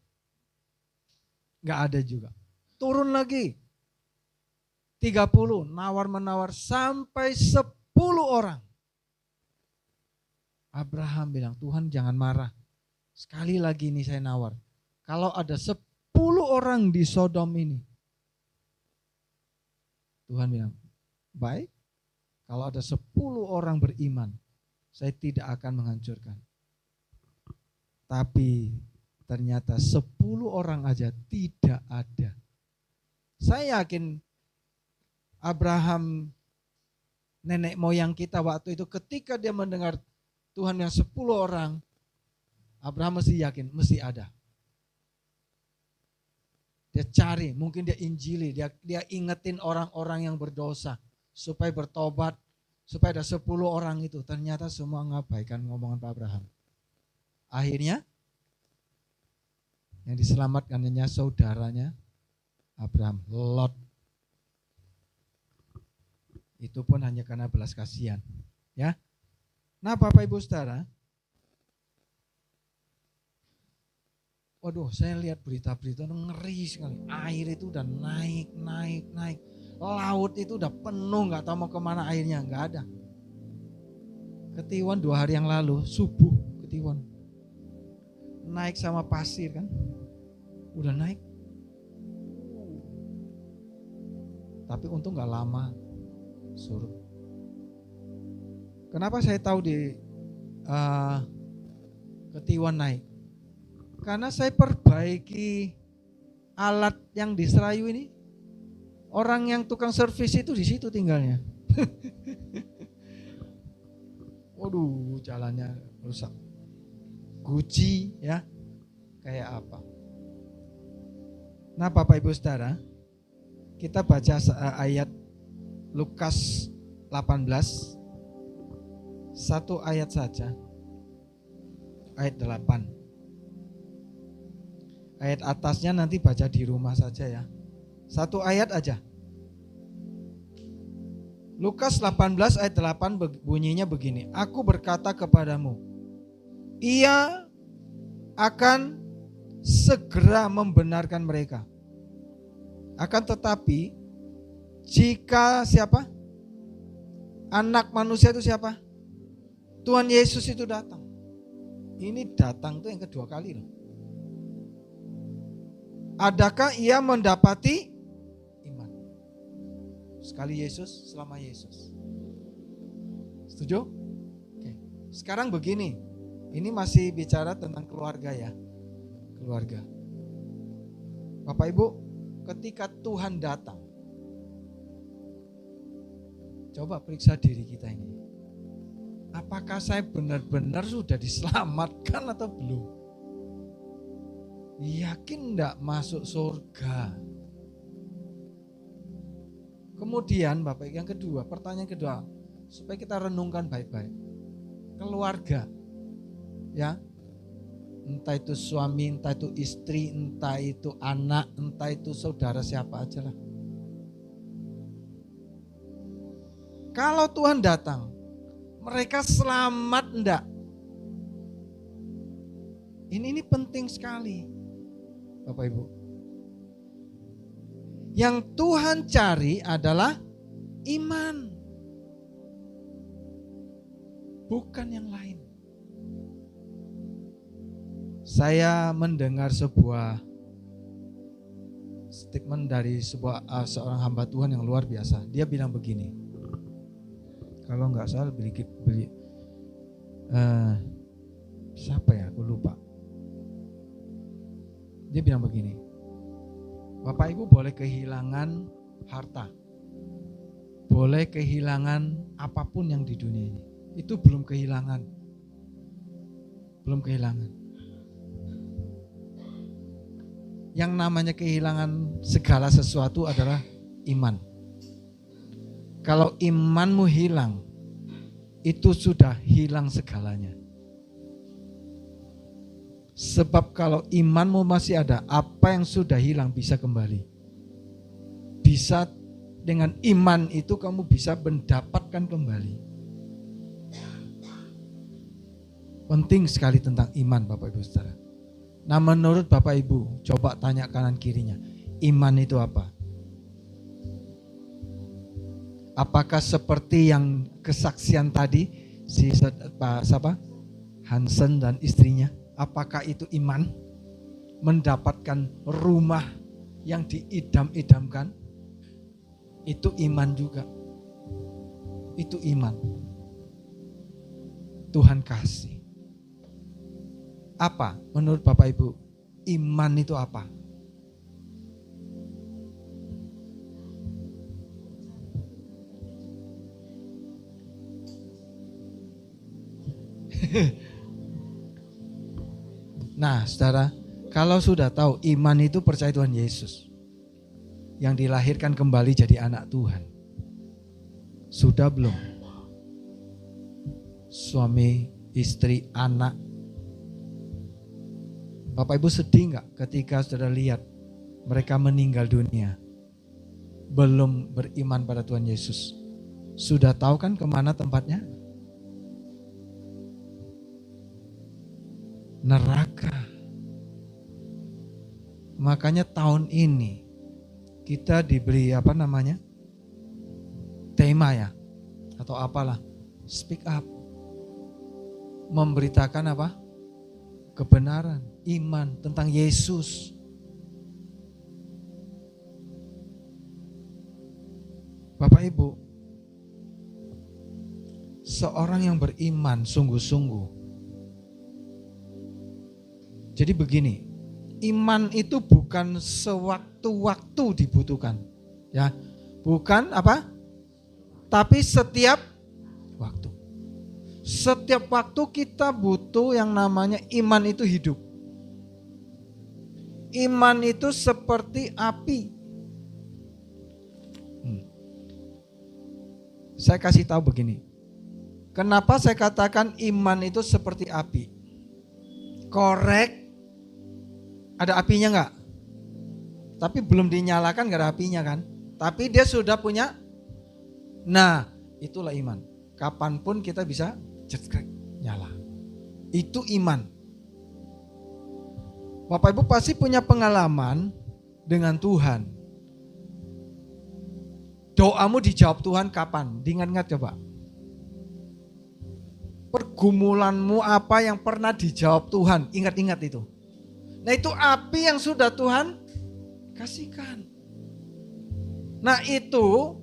S5: Enggak ada juga. Turun lagi. 30, nawar-menawar sampai 10 orang. Abraham bilang, Tuhan jangan marah. Sekali lagi ini saya nawar. Kalau ada 10 orang di Sodom ini. Tuhan bilang, baik. Kalau ada 10 orang beriman, saya tidak akan menghancurkan. Tapi ternyata 10 orang aja tidak ada. Saya yakin Abraham, nenek moyang kita waktu itu, ketika dia mendengar Tuhan yang 10 orang, Abraham mesti yakin, mesti ada. Dia cari, mungkin dia injili, dia ingetin orang-orang yang berdosa supaya bertobat, supaya ada 10 orang itu. Ternyata semua ngabaikan ngomongan Pak Abraham. Akhirnya yang diselamatkan hanya saudaranya Abraham, Lot. Itu pun hanya karena belas kasihan, ya. Nah, Bapak Ibu Saudara, waduh, saya lihat berita-berita ngeri sekali. Air itu udah naik. Laut itu udah penuh, nggak tahu mau kemana airnya, nggak ada. Ketiwan 2 hari yang lalu, subuh ketiwan. Naik sama pasir kan, udah naik. Tapi untung nggak lama surut. Kenapa saya tahu di ketiwan naik? Karena saya perbaiki alat yang di Serayu ini. Orang yang tukang servis itu di situ tinggalnya. Waduh, jalannya rusak. Guci ya, kayak apa? Nah, Bapak Ibu Saudara, kita baca ayat Lukas 18, satu ayat saja, ayat 8. Ayat atasnya nanti baca di rumah saja ya. Satu ayat aja. Lukas 18 ayat 8 bunyinya begini. Aku berkata kepadamu, ia akan segera membenarkan mereka. Akan tetapi, jika siapa? Anak manusia itu siapa? Tuhan Yesus itu datang. Ini datang tuh yang kedua kali loh. Adakah ia mendapati iman? Sekali Yesus, selama Yesus. Setuju? Oke. Sekarang begini, ini masih bicara tentang keluarga ya. Keluarga. Bapak Ibu, ketika Tuhan datang, coba periksa diri kita ini. Apakah saya benar-benar sudah diselamatkan atau belum? Yakin enggak masuk surga? Kemudian Bapak yang kedua, pertanyaan kedua, supaya kita renungkan baik-baik. Keluarga, ya, entah itu suami, entah itu istri, entah itu anak, entah itu saudara siapa aja lah. Kalau Tuhan datang, mereka selamat enggak? Ini penting sekali, Bapak Ibu. Yang Tuhan cari adalah iman, bukan yang lain. Saya mendengar sebuah statement dari seorang hamba Tuhan yang luar biasa. Dia bilang begini, kalau nggak salah siapa ya, aku lupa. Dia bilang begini, Bapak Ibu boleh kehilangan harta, boleh kehilangan apapun yang di dunia ini, itu belum kehilangan. Belum kehilangan. Yang namanya kehilangan segala sesuatu adalah iman. Kalau imanmu hilang, itu sudah hilang segalanya. Sebab kalau imanmu masih ada, apa yang sudah hilang bisa kembali. Bisa dengan iman itu kamu bisa mendapatkan kembali. Penting sekali tentang iman Bapak Ibu Saudara. Nah menurut Bapak Ibu, coba tanya kanan kirinya, iman itu apa? Apakah seperti yang kesaksian tadi, si Hansen dan istrinya? Apakah itu iman? Mendapatkan rumah yang diidam-idamkan? Itu iman juga. Itu iman. Tuhan kasih. Apa menurut Bapak Ibu? Iman itu apa? Nah, saudara, kalau sudah tahu iman itu percaya Tuhan Yesus yang dilahirkan kembali jadi anak Tuhan. Sudah belum? Suami, istri, anak. Bapak Ibu sedih enggak ketika saudara lihat mereka meninggal dunia? Belum beriman pada Tuhan Yesus. Sudah tahu kan kemana tempatnya? Neraka. Makanya tahun ini kita diberi tema ya, atau apalah, speak up, memberitakan apa? Kebenaran, iman tentang Yesus. Bapak Ibu, seorang yang beriman sungguh-sungguh. Jadi begini, iman itu bukan sewaktu-waktu dibutuhkan, ya, bukan apa? Tapi setiap waktu. Setiap waktu kita butuh yang namanya iman itu hidup. Iman itu seperti api. Saya kasih tahu begini. Kenapa saya katakan iman itu seperti api? Korek, ada apinya enggak? Tapi belum dinyalakan, enggak ada apinya kan? Tapi dia sudah punya. Nah, itulah iman. Kapanpun kita bisa cekrek, nyala. Itu iman. Bapak Ibu pasti punya pengalaman dengan Tuhan. Doamu dijawab Tuhan kapan? Diingat-ingat coba. Pergumulanmu apa yang pernah dijawab Tuhan? Ingat-ingat itu. Nah itu api yang sudah Tuhan kasihkan. Nah itu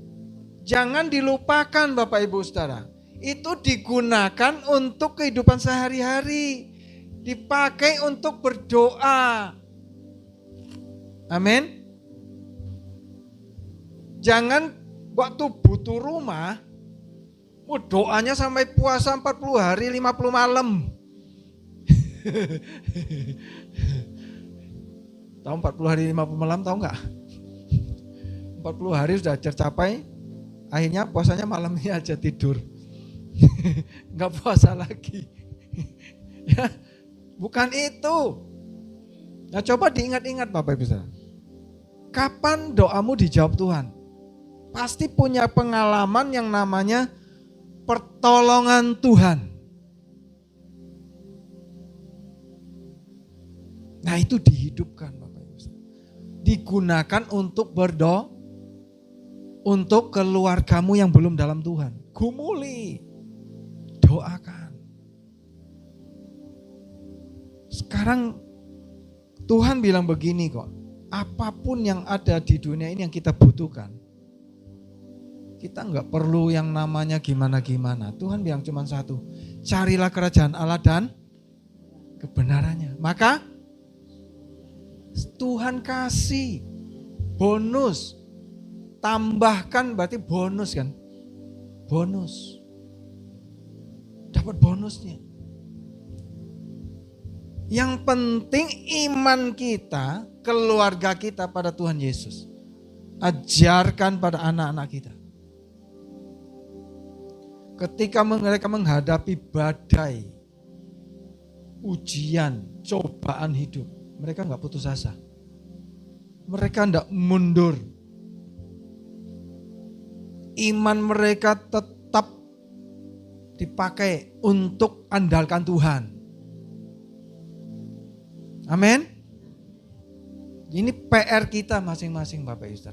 S5: jangan dilupakan Bapak Ibu Saudara. Itu digunakan untuk kehidupan sehari-hari. Dipakai untuk berdoa. Amin. Jangan waktu butuh rumah, doanya sampai puasa 40 hari 50 malam. Tahu 40 hari 50 malam, tahu enggak? 40 hari sudah tercapai, akhirnya puasanya malamnya aja tidur. Enggak puasa lagi. Ya, bukan itu. Nah coba diingat-ingat Bapak Ibu Saudara. Kapan doamu dijawab Tuhan? Pasti punya pengalaman yang namanya pertolongan Tuhan. Nah itu dihidupkan Bapak Ibu. Digunakan untuk berdoa, untuk keluargamu yang belum dalam Tuhan. Gumuli, doakan. Sekarang Tuhan bilang begini kok, apapun yang ada di dunia ini yang kita butuhkan, kita nggak perlu yang namanya gimana-gimana. Tuhan bilang cuma satu, carilah kerajaan Allah dan kebenarannya. Maka Tuhan kasih bonus, tambahkan berarti bonus kan? Bonus, dapat bonusnya. Yang penting iman kita, keluarga kita pada Tuhan Yesus. Ajarkan pada anak-anak kita. Ketika mereka menghadapi badai, ujian, cobaan hidup, mereka enggak putus asa. Mereka enggak mundur. Iman mereka tetap dipakai untuk andalkan Tuhan. Amin. Ini PR kita masing-masing Bapak Ibu.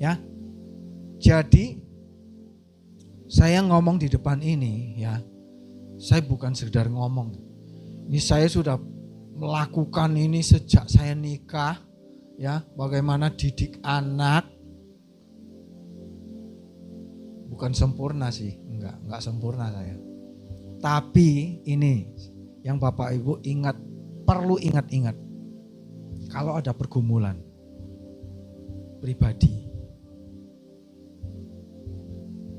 S5: Ya. Jadi saya ngomong di depan ini ya, saya bukan sekedar ngomong. Ini saya sudah melakukan ini sejak saya nikah, ya, bagaimana didik anak. Bukan sempurna sih, enggak sempurna saya. Tapi ini yang Bapak Ibu ingat, perlu ingat-ingat. Kalau ada pergumulan pribadi,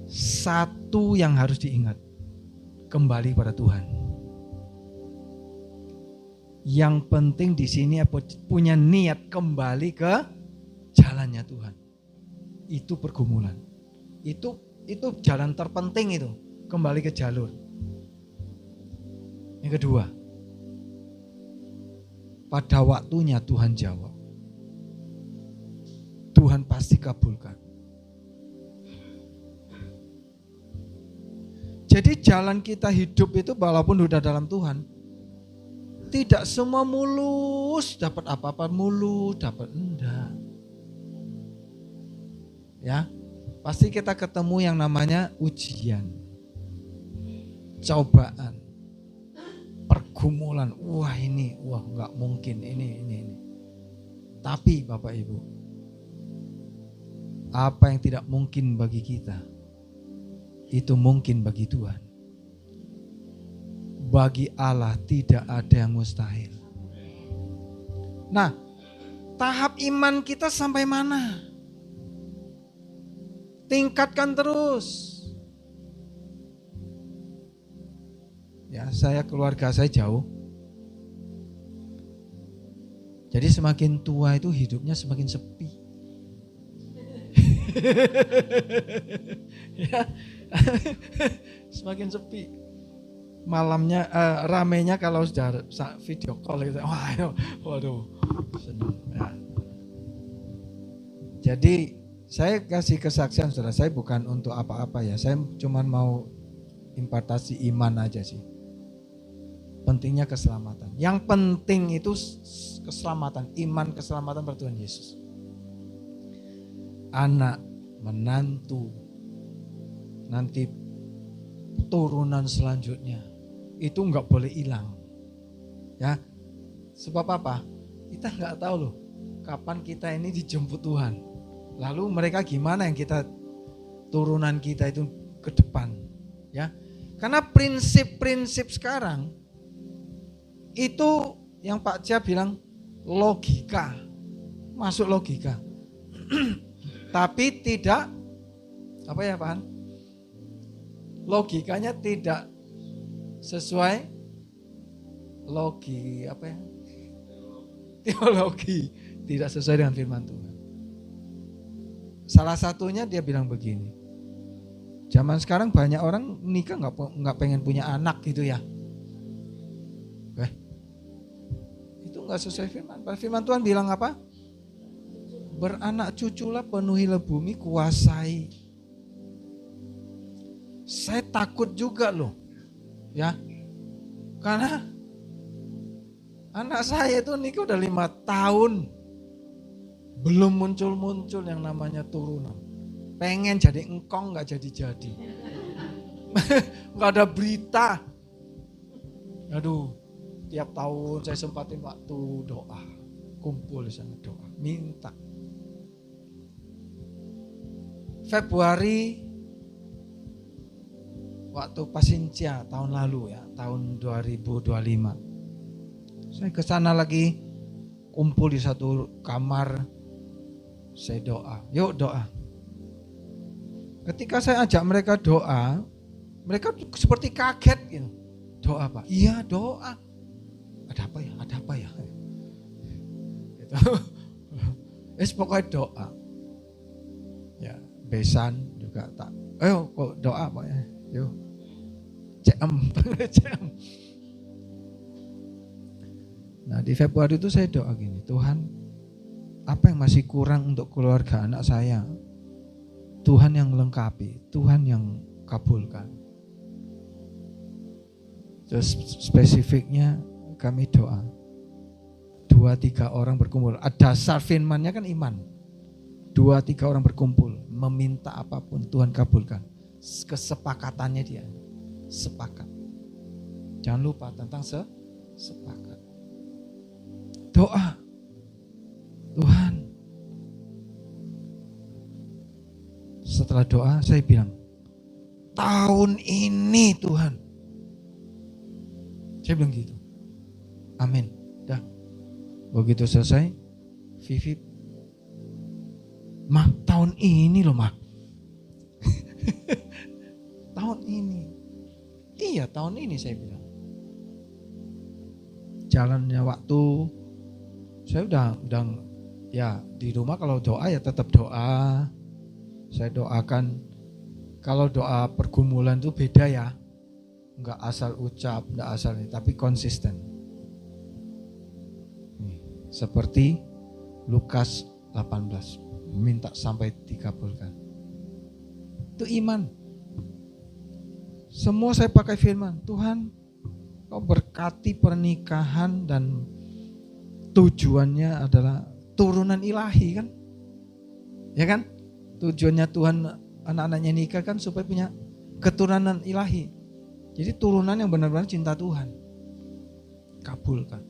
S5: satu yang harus diingat, kembali pada Tuhan. Yang penting di sini punya niat kembali ke jalannya Tuhan. Itu pergumulan. Itu jalan terpenting itu, kembali ke jalur. Yang kedua, pada waktunya Tuhan jawab. Tuhan pasti kabulkan. Jadi jalan kita hidup itu walaupun udah dalam Tuhan, tidak semua mulus, dapat apa-apa mulus, dapat enggak. Ya. pasti kita ketemu yang namanya ujian, cobaan, pergumulan. Wah nggak mungkin ini. Tapi Bapak Ibu, apa yang tidak mungkin bagi kita, itu mungkin bagi Tuhan. Bagi Allah tidak ada yang mustahil. Nah, tahap iman kita sampai mana? Tingkatkan terus. Ya, keluarga saya jauh. Jadi semakin tua itu hidupnya semakin sepi. Ya, semakin sepi. Malamnya ramenya kalau sudah video call gitu. Waduh, senang. Ya. Jadi saya kasih kesaksian saudara, saya bukan untuk apa-apa ya. Saya cuma mau impartasi iman aja sih. Pentingnya keselamatan. Yang penting itu keselamatan, iman keselamatan pada Tuhan Yesus. Anak, menantu, nanti turunan selanjutnya itu nggak boleh hilang. Ya, sebab apa? Kita nggak tahu loh kapan kita ini dijemput Tuhan. Lalu mereka gimana yang kita turunan kita itu ke depan, ya? Karena prinsip-prinsip sekarang itu yang Pak Cia bilang logika, masuk logika. Tapi tidak apa ya Pak Han? Logikanya tidak sesuai teologi, tidak sesuai dengan firman Tuhan. Salah satunya dia bilang begini, zaman sekarang banyak orang nikah nggak pengen punya anak gitu ya. Itu nggak sesuai firman. Firman Tuhan bilang apa? Beranak cuculah, penuhilah bumi, kuasai. Saya takut juga loh, ya, karena anak saya itu nikah udah 5 tahun, belum muncul yang namanya turunan. Pengen jadi engkong nggak jadi, nggak ada berita. Aduh, tiap tahun saya sempatin waktu doa, kumpul di sana doa, minta. Februari waktu Pasincia tahun lalu ya, tahun 2025. Saya ke sana lagi, kumpul di satu kamar, saya doa, yuk doa. Ketika saya ajak mereka doa, mereka seperti kaget gitu. Doa Pak? Iya doa. Ada apa ya? Gitu. Pokoknya doa. Ya, besan juga tak. Ayo kok doa Pak ya. Yuk. CM. Nah di Februari itu saya doa gini, Tuhan apa yang masih kurang untuk keluarga anak saya? Tuhan yang lengkapi, Tuhan yang kabulkan. Terus spesifiknya kami doa 2-3 orang berkumpul. Dasar firmannya kan iman. 2-3 orang berkumpul meminta apapun Tuhan kabulkan. Kesepakatannya dia sepakat. Jangan lupa tentang sepakat. Doa Tuhan. Setelah doa saya bilang, tahun ini Tuhan. Saya bilang gitu. Amin. Dah. Begitu selesai, Vivi, Mah, tahun ini loh Mah. Tahun ini. Iya, tahun ini saya bilang. Jalannya waktu, saya udah ya di rumah kalau doa ya tetap doa. Saya doakan, kalau doa pergumulan itu beda ya. Enggak asal ucap, enggak asal ini, tapi konsisten. Seperti Lukas 18, minta sampai dikabulkan. Itu iman. Semua saya pakai firman, Tuhan Kau berkati pernikahan dan tujuannya adalah turunan ilahi kan? Ya kan? Tujuannya Tuhan anak-anaknya nikah kan supaya punya keturunan ilahi. Jadi turunan yang benar-benar cinta Tuhan. Kabulkan.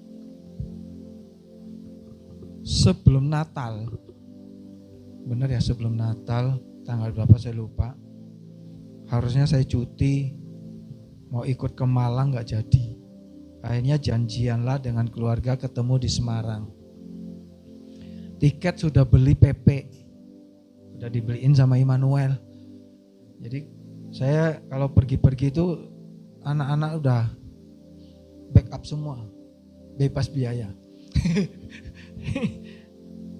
S5: Sebelum Natal, benar ya, sebelum Natal, tanggal berapa saya lupa, harusnya saya cuti, mau ikut ke Malang gak jadi. Akhirnya janjianlah dengan keluarga ketemu di Semarang. Tiket sudah beli PP, udah dibeliin sama Immanuel. Jadi saya kalau pergi-pergi itu anak-anak udah backup semua, bebas biaya.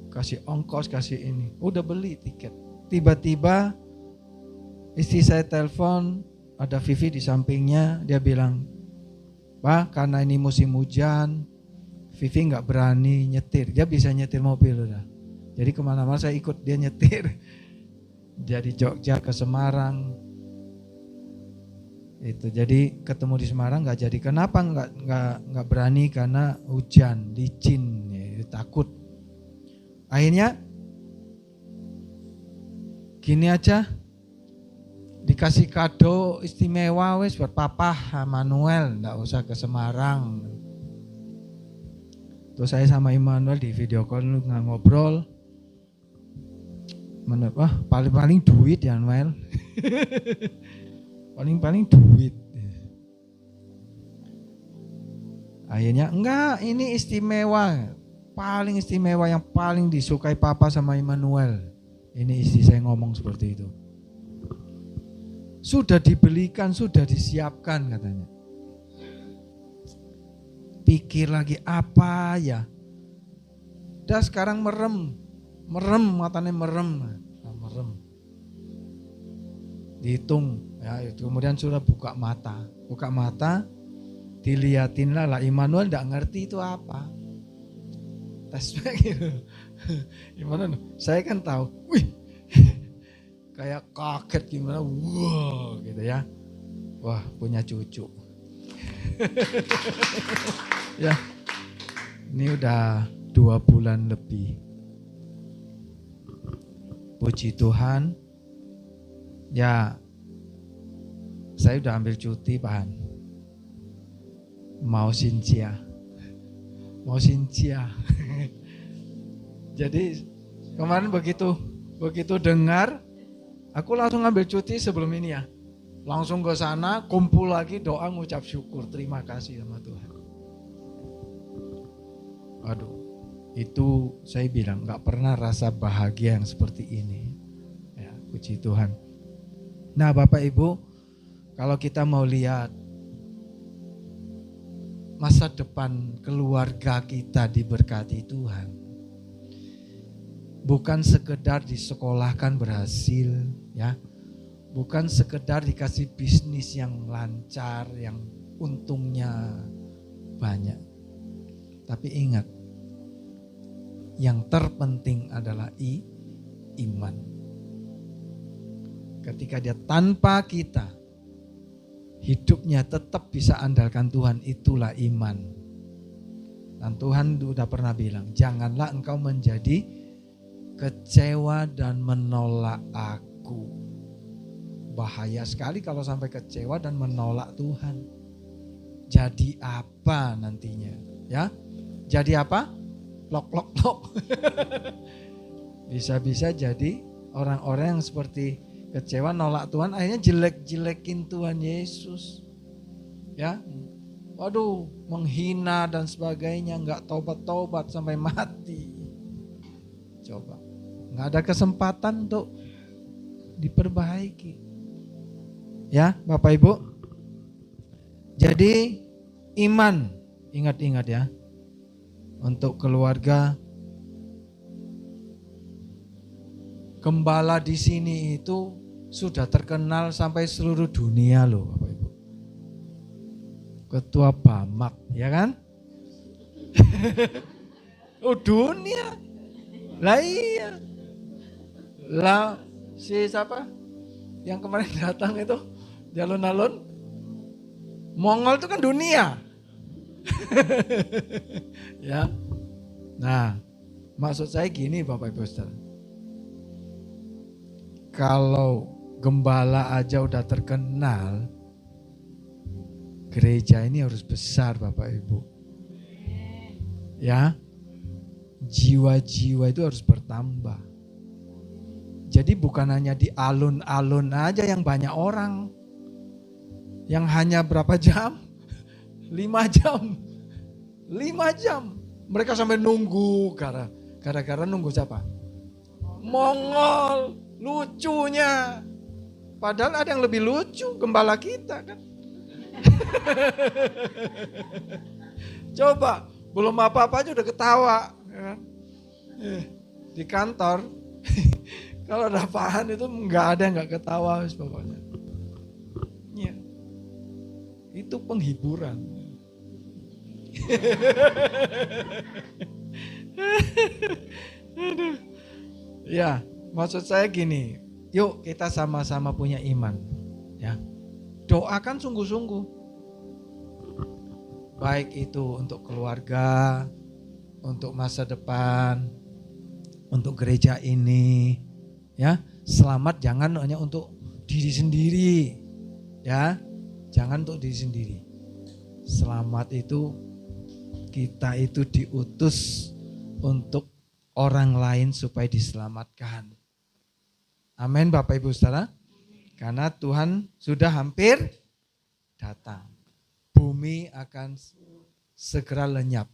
S5: Kasih ongkos, kasih ini, udah beli tiket. Tiba-tiba istri saya telepon, ada Vivi di sampingnya, dia bilang, "Pak, karena ini musim hujan, Vivi nggak berani nyetir." Dia bisa nyetir mobil udah. Jadi kemana-mana saya ikut dia nyetir. Jadi Jogja ke Semarang. Itu jadi ketemu di Semarang nggak jadi. Kenapa nggak berani? Karena hujan, licin, ya, takut. Akhirnya gini aja, dikasih kado istimewa wes buat Papa Manuel, nggak usah ke Semarang. Terus saya sama Immanuel di video call ngobrol. Wah, paling duit ya Manuel. paling duit. Akhirnya enggak, ini istimewa, paling istimewa, yang paling disukai Papa sama Immanuel. Ini istri saya ngomong seperti itu. Sudah dibelikan, sudah disiapkan katanya. Pikir lagi apa ya? Dah sekarang merem, matanya merem. Dihitung ya, kemudian sudah buka mata, diliatin lah Immanuel enggak ngerti itu apa. Tes gitu. Gimana? Saya kan tahu, wih, kayak kaget gimana, wah gitu ya. Wah, punya cucu. Ya, ini udah 2 bulan lebih. Puji Tuhan, ya saya udah ambil cuti Pak. Mau Sintia. Jadi kemarin begitu dengar, aku langsung ambil cuti sebelum ini ya. Langsung ke sana, kumpul lagi, doa, ngucap syukur, terima kasih sama Tuhan. Aduh, itu saya bilang gak pernah rasa bahagia yang seperti ini. Ya, puji Tuhan. Nah Bapak Ibu, kalau kita mau lihat masa depan keluarga kita diberkati Tuhan, bukan sekedar disekolahkan berhasil, ya, bukan sekedar dikasih bisnis yang lancar, yang untungnya banyak. Tapi ingat, yang terpenting adalah iman. Ketika dia tanpa kita, hidupnya tetap bisa andalkan Tuhan, itulah iman. Dan Tuhan sudah pernah bilang, janganlah engkau menjadi kecewa dan menolak aku. Bahaya sekali kalau sampai kecewa dan menolak Tuhan. Jadi apa nantinya? Ya, jadi apa? Lok. Bisa-bisa jadi orang-orang yang seperti kecewa, nolak Tuhan, akhirnya jelek-jelekin Tuhan Yesus. Ya, waduh, menghina dan sebagainya, nggak tobat-tobat sampai mati. Coba, nggak ada kesempatan untuk diperbaiki. Ya, Bapak Ibu. Jadi iman, ingat-ingat ya, untuk keluarga gembala di sini itu sudah terkenal sampai seluruh dunia loh Bapak Ibu. Ketua Bamak, ya kan? Oh dunia. Lah iya. Lah si siapa? Yang kemarin datang itu Jalun-alun. Mongol itu kan dunia. Ya. Nah, maksud saya gini Bapak Ibu Saudara. Kalau gembala aja udah terkenal, gereja ini harus besar Bapak Ibu. Ya, jiwa-jiwa itu harus bertambah. Jadi bukan hanya di alun-alun aja yang banyak orang. Yang hanya berapa jam? 5 jam. 5 jam. Mereka sampai nunggu. Gara-gara nunggu siapa? Mongol. Lucunya. Padahal ada yang lebih lucu. Gembala kita kan. Coba. Belum apa-apa aja udah ketawa. Ya. Di kantor. Kalau ada apaan itu nggak ada yang nggak ketawa pokoknya. Ya. Itu penghiburan. Ya, maksud saya gini, yuk kita sama-sama punya iman. Ya, doakan sungguh-sungguh. Baik itu untuk keluarga, untuk masa depan, untuk gereja ini. Ya, selamat jangan hanya untuk diri sendiri. Ya, jangan untuk diri sendiri. Selamat itu kita itu diutus untuk orang lain supaya diselamatkan. Amin Bapak Ibu Saudara. Karena Tuhan sudah hampir datang. Bumi akan segera lenyap.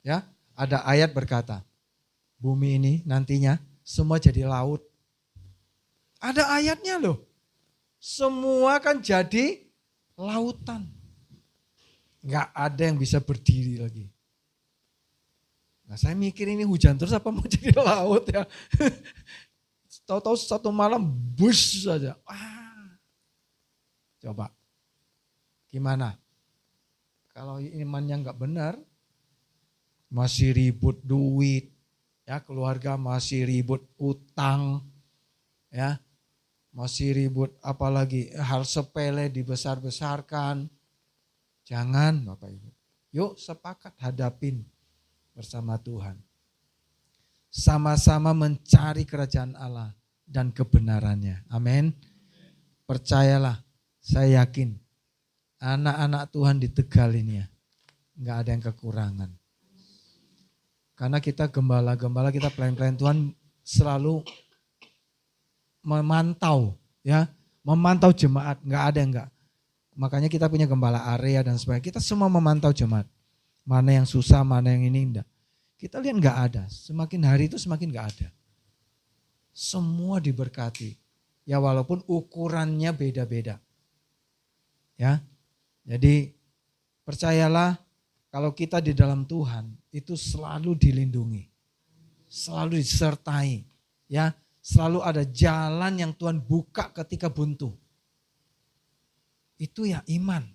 S5: Ya, ada ayat berkata, bumi ini nantinya semua jadi laut. Ada ayatnya loh. Semua kan jadi lautan. Nggak ada yang bisa berdiri lagi. Nah, saya mikir ini hujan terus apa mau jadi laut ya. Tahu-tahu satu malam bus saja. Coba. Gimana? Kalau imannya nggak benar, masih ribut duit, ya keluarga masih ribut utang, ya masih ribut apalagi hal sepele dibesar-besarkan. Jangan Bapak Ibu. Yuk sepakat hadapin bersama Tuhan. Sama-sama mencari kerajaan Allah dan kebenarannya. Amin. Percayalah, saya yakin anak-anak Tuhan di Tegal ini ya, nggak ada yang kekurangan. Karena kita gembala-gembala, kita pelayan-pelayan Tuhan selalu memantau, ya, memantau jemaat, nggak ada yang nggak. Makanya kita punya gembala area dan sebagainya. Kita semua memantau jemaat, mana yang susah, mana yang ini enggak. Kita lihat nggak ada, semakin hari itu semakin nggak ada. Semua diberkati, ya walaupun ukurannya beda-beda, ya. Jadi percayalah kalau kita di dalam Tuhan itu selalu dilindungi, selalu disertai, ya, selalu ada jalan yang Tuhan buka ketika buntu. Itu ya iman.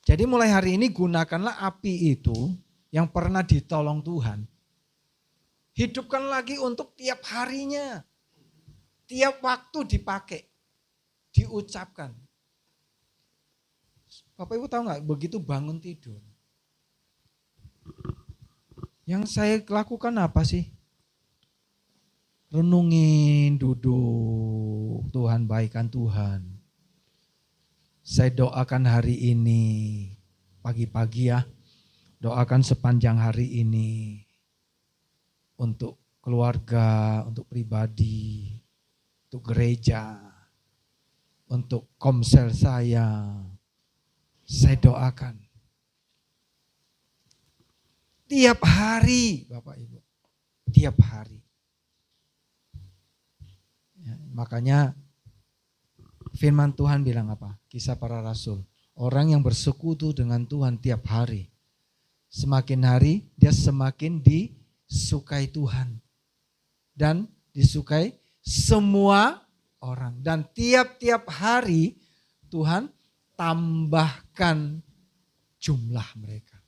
S5: Jadi mulai hari ini gunakanlah api itu yang pernah ditolong Tuhan. Hidupkan lagi untuk tiap harinya, tiap waktu dipakai, diucapkan. Bapak Ibu tahu nggak, begitu bangun tidur, yang saya lakukan apa sih? Renungin, duduk, Tuhan baikan Tuhan. Saya doakan hari ini, pagi-pagi ya, doakan sepanjang hari ini, untuk keluarga, untuk pribadi, untuk gereja, untuk komsel saya doakan. Tiap hari Bapak Ibu, tiap hari. Ya, makanya firman Tuhan bilang apa? Kisah para Rasul. Orang yang bersekutu dengan Tuhan tiap hari, semakin hari dia semakin disukai Tuhan. Dan disukai semua orang. Dan tiap-tiap hari Tuhan tambahkan jumlah mereka.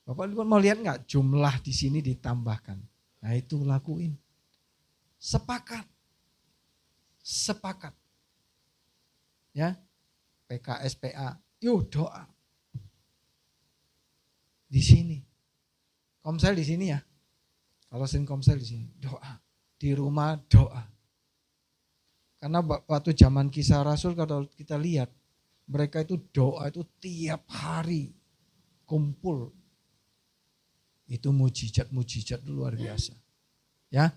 S5: Bapak Ibu mau lihat nggak jumlah di sini ditambahkan? Nah itu lakuin. Sepakat. Sepakat. Ya. PKS PA, yuk doa. Di sini. Komsel di sini ya. Kalau sering komsel di sini, doa. Di rumah doa. Karena waktu zaman Kisah Rasul kalau kita lihat, mereka itu doa itu tiap hari kumpul. Itu mujizat-mujizat luar biasa. Ya.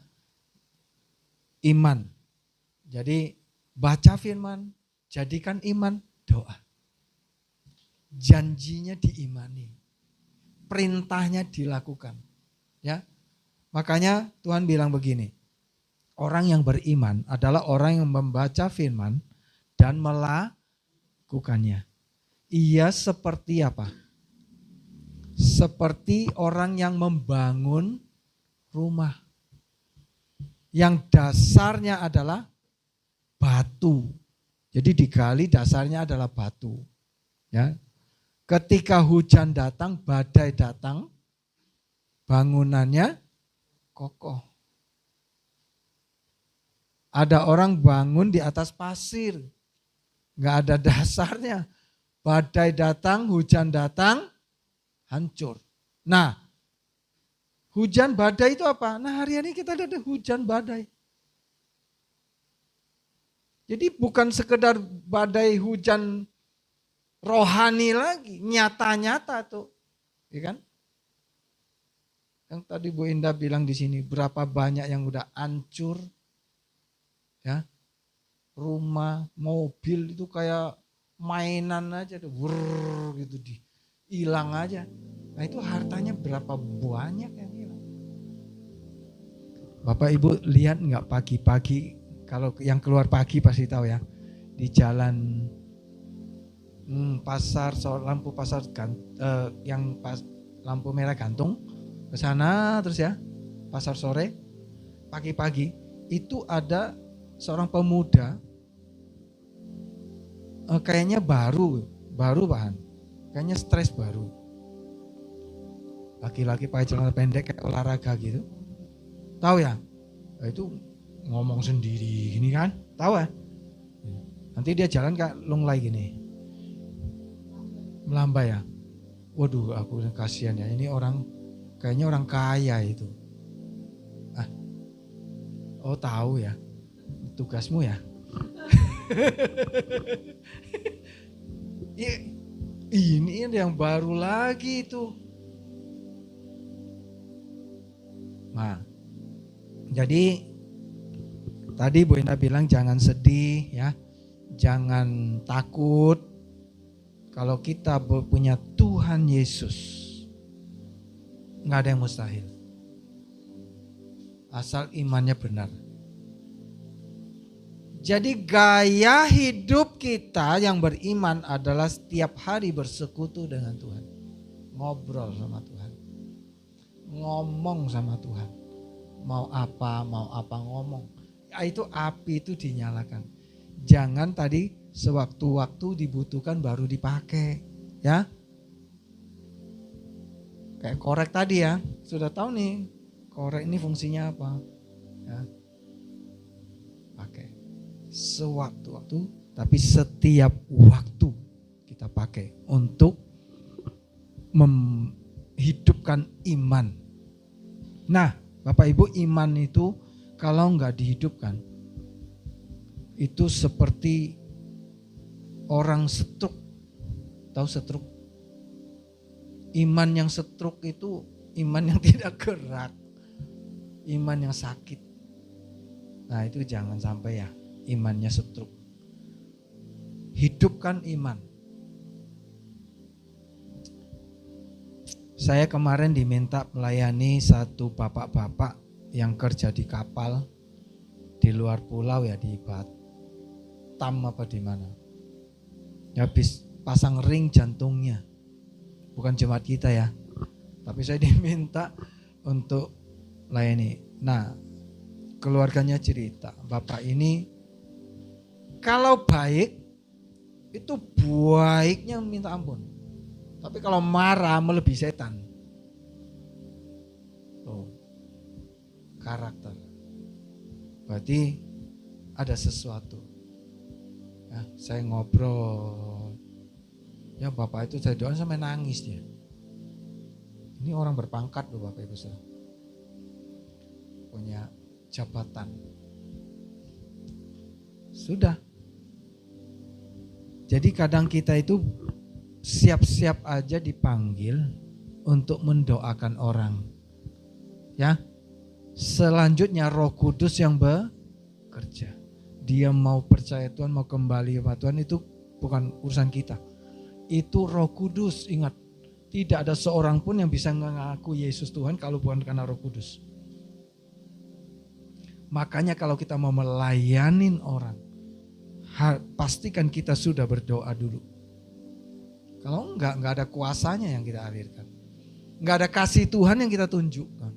S5: Iman. Jadi baca firman, jadikan iman doa. Janjinya diimani. Perintahnya dilakukan. Ya. Makanya Tuhan bilang begini. Orang yang beriman adalah orang yang membaca firman dan melakukannya. Ia seperti apa? Seperti orang yang membangun rumah. Yang dasarnya adalah batu. Jadi digali dasarnya adalah batu. Ya. Ketika hujan datang, badai datang, bangunannya kokoh. Ada orang bangun di atas pasir, nggak ada dasarnya. Badai datang, hujan datang, hancur. Nah, hujan badai itu apa? Nah, hari ini kita lihat ada hujan badai. Jadi bukan sekedar badai hujan rohani lagi, nyata-nyata tuh, ya kan? Yang tadi Bu Indah bilang di sini, berapa banyak yang udah hancur, ya, rumah, mobil itu kayak mainan aja, wurr gitu hilang aja. Nah itu hartanya berapa banyak yang hilang. Bapak Ibu lihat nggak pagi-pagi, kalau yang keluar pagi pasti tahu ya, di jalan pasar, lampu pasar yang lampu merah gantung ke sana terus ya, pasar sore, pagi-pagi itu ada seorang pemuda, kayaknya baru Pak, kayaknya stres baru. Laki-laki pakai celana pendek kayak olahraga gitu. Tahu ya? Nah, itu ngomong sendiri gini kan? Tahu ya? Nanti dia jalan kayak lunglai gini. Melambai ya. Waduh, aku kasihan ya. Ini orang kayaknya orang kaya itu. Oh tahu ya. Tugasmu ya. Ini yang baru lagi itu. Nah, jadi tadi Bu Indah bilang jangan sedih ya, jangan takut. Kalau kita punya Tuhan Yesus, nggak ada yang mustahil. Asal imannya benar. Jadi gaya hidup kita yang beriman adalah setiap hari bersekutu dengan Tuhan. Ngobrol sama Tuhan. Ngomong sama Tuhan. Mau apa ngomong. Ya, itu api itu dinyalakan. Jangan tadi sewaktu-waktu dibutuhkan baru dipakai. Ya. Kayak korek tadi ya. Sudah tahu nih korek ini fungsinya apa. Ya. Pakai. Sewaktu-waktu, tapi setiap waktu kita pakai untuk menghidupkan iman. Nah, Bapak Ibu, iman itu kalau nggak dihidupkan, itu seperti orang setruk. Tahu setruk? Iman yang setruk itu iman yang tidak gerak, iman yang sakit. Nah itu jangan sampai ya. Imannya setruk. Hidupkan iman. Saya kemarin diminta melayani satu bapak-bapak yang kerja di kapal di luar pulau ya, di Batam apa di mana. Habis pasang ring jantungnya. Bukan jemaat kita ya. Tapi saya diminta untuk layani. Nah, keluarganya cerita, bapak ini kalau baik, itu baiknya minta ampun. Tapi kalau marah melebihi setan. Oh, karakter. Berarti ada sesuatu. Ya, saya ngobrol. Ya bapak itu saya doain sampai nangis dia. Ini orang berpangkat loh Bapak Ibu saudara. Punya jabatan. Sudah. Jadi kadang kita itu siap-siap aja dipanggil untuk mendoakan orang. Ya. Selanjutnya Roh Kudus yang bekerja. Dia mau percaya Tuhan, mau kembali kepada Tuhan, itu bukan urusan kita. Itu Roh Kudus, ingat. Tidak ada seorang pun yang bisa mengaku Yesus Tuhan kalau bukan karena Roh Kudus. Makanya kalau kita mau melayanin orang, pastikan kita sudah berdoa dulu. Kalau enggak ada kuasanya yang kita alirkan. Enggak ada kasih Tuhan yang kita tunjukkan.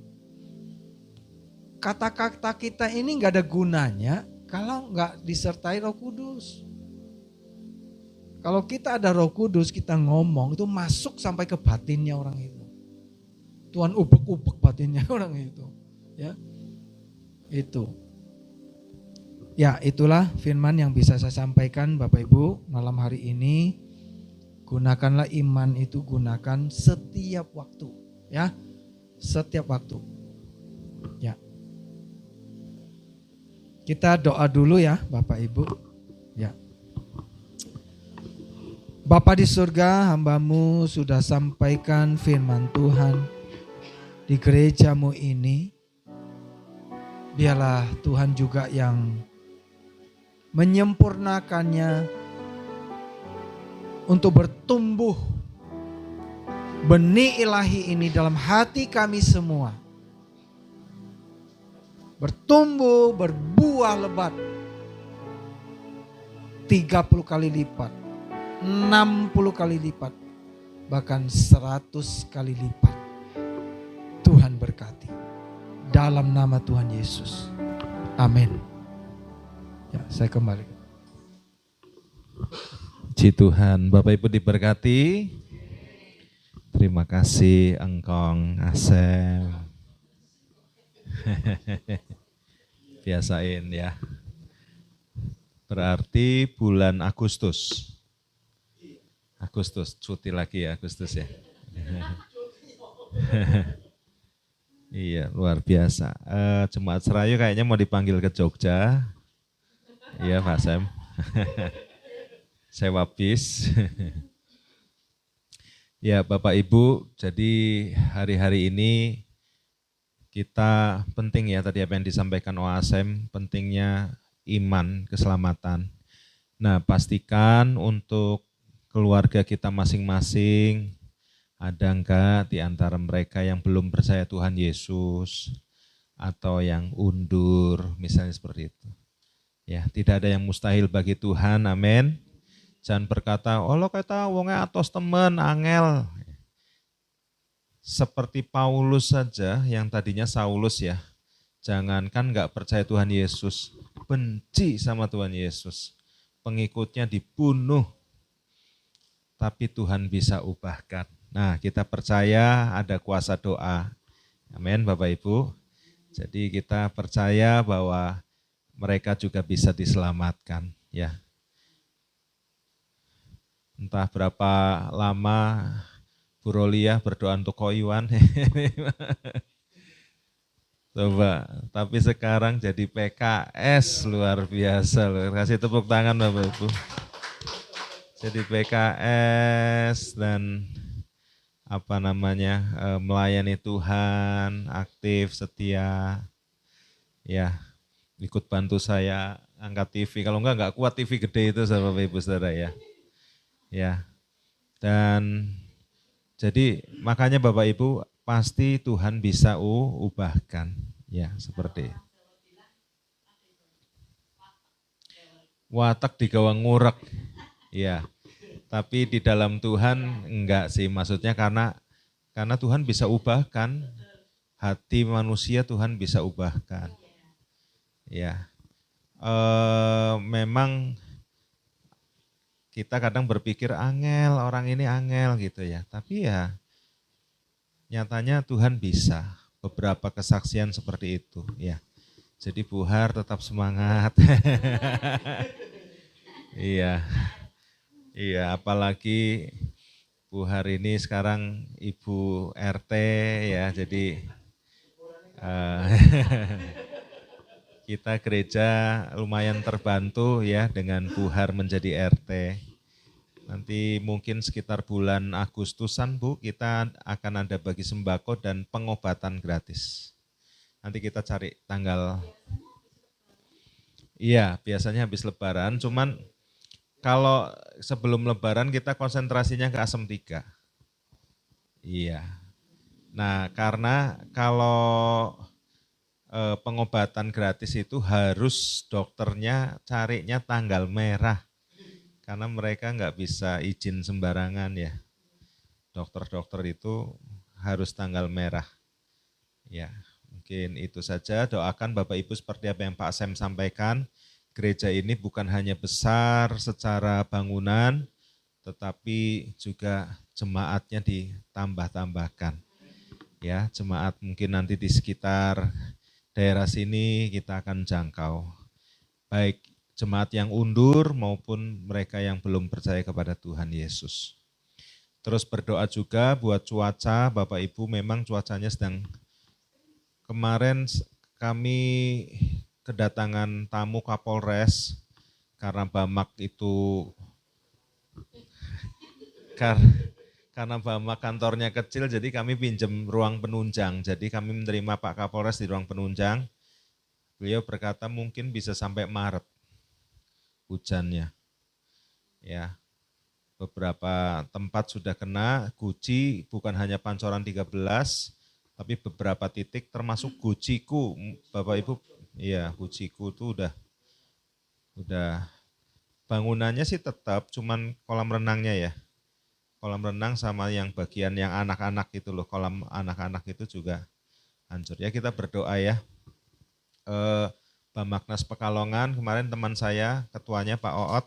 S5: Kata-kata kita ini enggak ada gunanya kalau enggak disertai Roh Kudus. Kalau kita ada Roh Kudus, kita ngomong itu masuk sampai ke batinnya orang itu. Tuhan ubek-ubek batinnya orang itu. Ya. Itu. Ya, itulah firman yang bisa saya sampaikan Bapak Ibu malam hari ini. Gunakanlah iman itu, gunakan setiap waktu, ya. Setiap waktu. Ya. Kita doa dulu ya, Bapak Ibu. Ya. Bapa di surga, hamba-Mu sudah sampaikan firman Tuhan di gereja-Mu ini. Biarlah Tuhan juga yang menyempurnakannya untuk bertumbuh benih ilahi ini dalam hati kami semua. Bertumbuh, berbuah lebat 30 kali lipat, 60 kali lipat, bahkan 100 kali lipat. Tuhan berkati. Dalam nama Tuhan Yesus. Amin. Ya, saya kembali.
S6: Puji Tuhan, Bapak Ibu diberkati. Terima kasih Engkong Asem. Biasain ya. Berarti bulan Agustus. Agustus, cuti lagi ya Agustus ya. Iya, luar biasa. Jemaat Serayu kayaknya mau dipanggil ke Jogja. Iya Pak Sam. Sewa bis. Ya Bapak Ibu, jadi hari-hari ini kita penting ya tadi apa yang disampaikan OASM, pentingnya iman, keselamatan. Nah pastikan untuk keluarga kita masing-masing, ada enggak di antara mereka yang belum percaya Tuhan Yesus atau yang undur, misalnya seperti itu. Ya, tidak ada yang mustahil bagi Tuhan, amin. Jangan berkata, oh lo kata wongnya atos temen, angel. Seperti Paulus saja, yang tadinya Saulus ya. Jangankan enggak percaya Tuhan Yesus, benci sama Tuhan Yesus. Pengikutnya dibunuh, tapi Tuhan bisa ubahkan. Nah, kita percaya ada kuasa doa. Amin, Bapak Ibu. Jadi kita percaya bahwa mereka juga bisa diselamatkan, ya. Entah berapa lama Bu Rolia berdoa untuk Koyuan. Coba, tapi sekarang jadi PKS, luar biasa loh. Kasih tepuk tangan Bapak Ibu. Jadi PKS dan melayani Tuhan, aktif, setia, ya ikut bantu saya angkat TV. Kalau enggak kuat TV gede itu Bapak Ibu Saudara ya. Ya, dan jadi makanya Bapak Ibu pasti Tuhan bisa ubahkan, ya seperti watak di gawang ngurek, ya. Tapi di dalam Tuhan enggak sih, maksudnya karena Tuhan bisa ubahkan, hati manusia Tuhan bisa ubahkan. Ya, memang kita kadang berpikir angel, orang ini angel gitu ya. Tapi ya nyatanya Tuhan bisa, beberapa kesaksian seperti itu ya. Jadi Bu Har tetap semangat. Iya. Iya, apalagi Bu Har ini sekarang Ibu RT ya, jadi Kita gereja lumayan terbantu ya dengan Buhar menjadi RT. Nanti mungkin sekitar bulan Agustusan Bu, kita akan ada bagi sembako dan pengobatan gratis. Nanti kita cari tanggal. Iya, biasanya habis Lebaran, cuman kalau sebelum Lebaran kita konsentrasinya ke Asem 3. Iya. Nah, karena kalau pengobatan gratis itu harus dokternya carinya tanggal merah. Karena mereka nggak bisa izin sembarangan ya. Dokter-dokter itu harus tanggal merah. Ya, mungkin itu saja. Doakan Bapak Ibu seperti apa yang Pak Sem sampaikan. Gereja ini bukan hanya besar secara bangunan, tetapi juga jemaatnya ditambah-tambahkan. Ya, jemaat mungkin nanti di sekitar daerah sini kita akan jangkau. Baik jemaat yang undur maupun mereka yang belum percaya kepada Tuhan Yesus. Terus berdoa juga buat cuaca, Bapak Ibu memang cuacanya sedang, kemarin kami kedatangan tamu Kapolres karena Bamak itu, karena Bamak kantornya kecil jadi kami pinjam ruang penunjang, jadi kami menerima Pak Kapolres di ruang penunjang. Beliau berkata mungkin bisa sampai Maret hujannya. Ya. Beberapa tempat sudah kena Guci, bukan hanya Pancoran 13, tapi beberapa titik termasuk Guciku. Bapak Ibu, iya Guciku itu udah bangunannya sih tetap, cuman kolam renangnya ya. Kolam renang sama yang bagian yang anak-anak itu loh, kolam anak-anak itu juga hancur. Ya kita berdoa ya. Bamaknas Pekalongan, kemarin teman saya, ketuanya Pak Oot,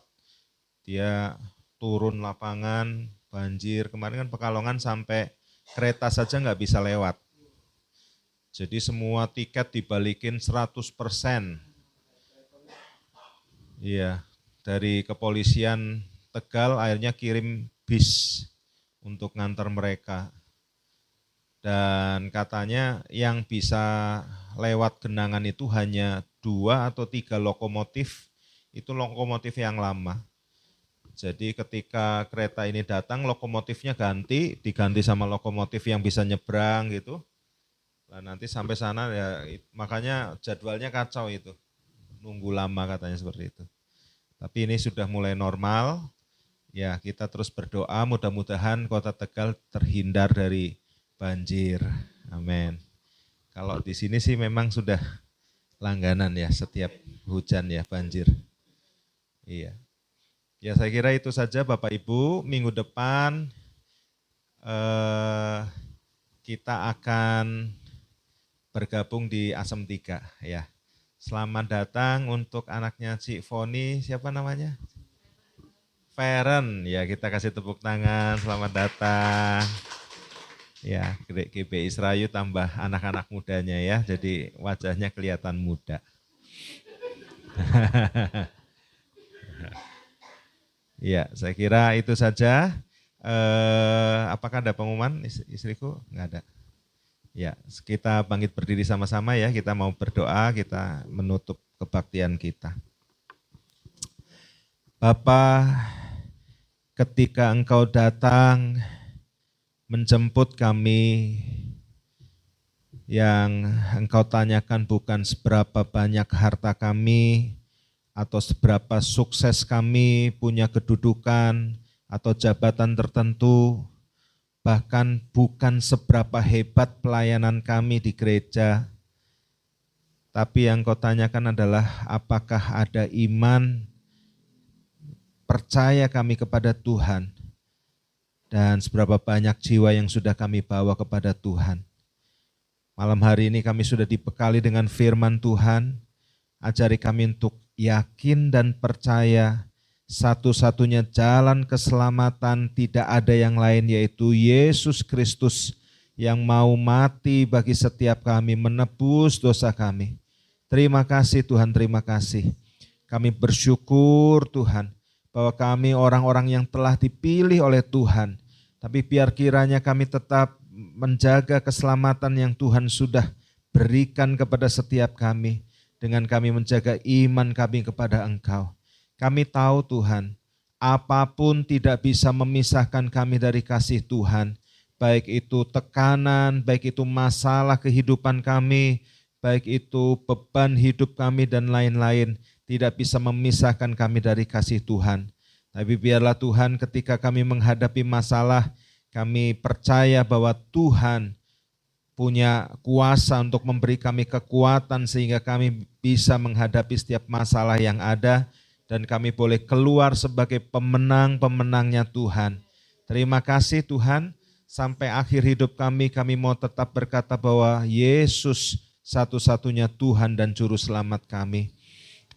S6: dia turun lapangan, banjir. Kemarin kan Pekalongan sampai kereta saja nggak bisa lewat. Jadi semua tiket dibalikin 100%. Iya, dari kepolisian Tegal akhirnya kirim bis untuk ngantar mereka. Dan katanya yang bisa lewat genangan itu hanya 2 atau 3 lokomotif, itu lokomotif yang lama. Jadi ketika kereta ini datang, lokomotifnya diganti sama lokomotif yang bisa nyebrang gitu. Nah nanti sampai sana ya, makanya jadwalnya kacau itu, nunggu lama katanya seperti itu. Tapi ini sudah mulai normal, ya kita terus berdoa mudah-mudahan Kota Tegal terhindar dari banjir, amin. Kalau di sini sih memang sudah langganan ya, setiap hujan ya banjir. Iya. Ya saya kira itu saja Bapak Ibu, minggu depan kita akan bergabung di Asem 3 ya. Selamat datang untuk anaknya Cik Foni, siapa namanya? Feren, ya kita kasih tepuk tangan, selamat datang. Ya, GBI Serayu tambah anak-anak mudanya ya, jadi wajahnya kelihatan muda. Ya, saya kira itu saja. Apakah ada pengumuman istriku? Enggak ada. Ya, kita bangkit berdiri sama-sama ya, kita mau berdoa, kita menutup kebaktian kita. Bapa, ketika Engkau datang menjemput kami, yang Engkau tanyakan bukan seberapa banyak harta kami, atau seberapa sukses kami punya kedudukan atau jabatan tertentu, bahkan bukan seberapa hebat pelayanan kami di gereja, tapi yang Kau tanyakan adalah apakah ada iman, percaya kami kepada Tuhan, dan seberapa banyak jiwa yang sudah kami bawa kepada Tuhan. Malam hari ini kami sudah dibekali dengan firman Tuhan, ajari kami untuk yakin dan percaya satu-satunya jalan keselamatan tidak ada yang lain yaitu Yesus Kristus yang mau mati bagi setiap kami, menebus dosa kami. Terima kasih Tuhan, terima kasih. Kami bersyukur Tuhan bahwa kami orang-orang yang telah dipilih oleh Tuhan, tapi biar kiranya kami tetap menjaga keselamatan yang Tuhan sudah berikan kepada setiap kami. dengan kami menjaga iman kami kepada Engkau. Kami tahu Tuhan, apapun tidak bisa memisahkan kami dari kasih Tuhan, baik itu tekanan, baik itu masalah kehidupan kami, baik itu beban hidup kami dan lain-lain, tidak bisa memisahkan kami dari kasih Tuhan. Tapi biarlah Tuhan ketika kami menghadapi masalah, kami percaya bahwa Tuhan punya kuasa untuk memberi kami kekuatan sehingga kami bisa menghadapi setiap masalah yang ada dan kami boleh keluar sebagai pemenang-pemenangnya Tuhan. Terima kasih Tuhan, sampai akhir hidup kami mau tetap berkata bahwa Yesus satu-satunya Tuhan dan Juru Selamat kami.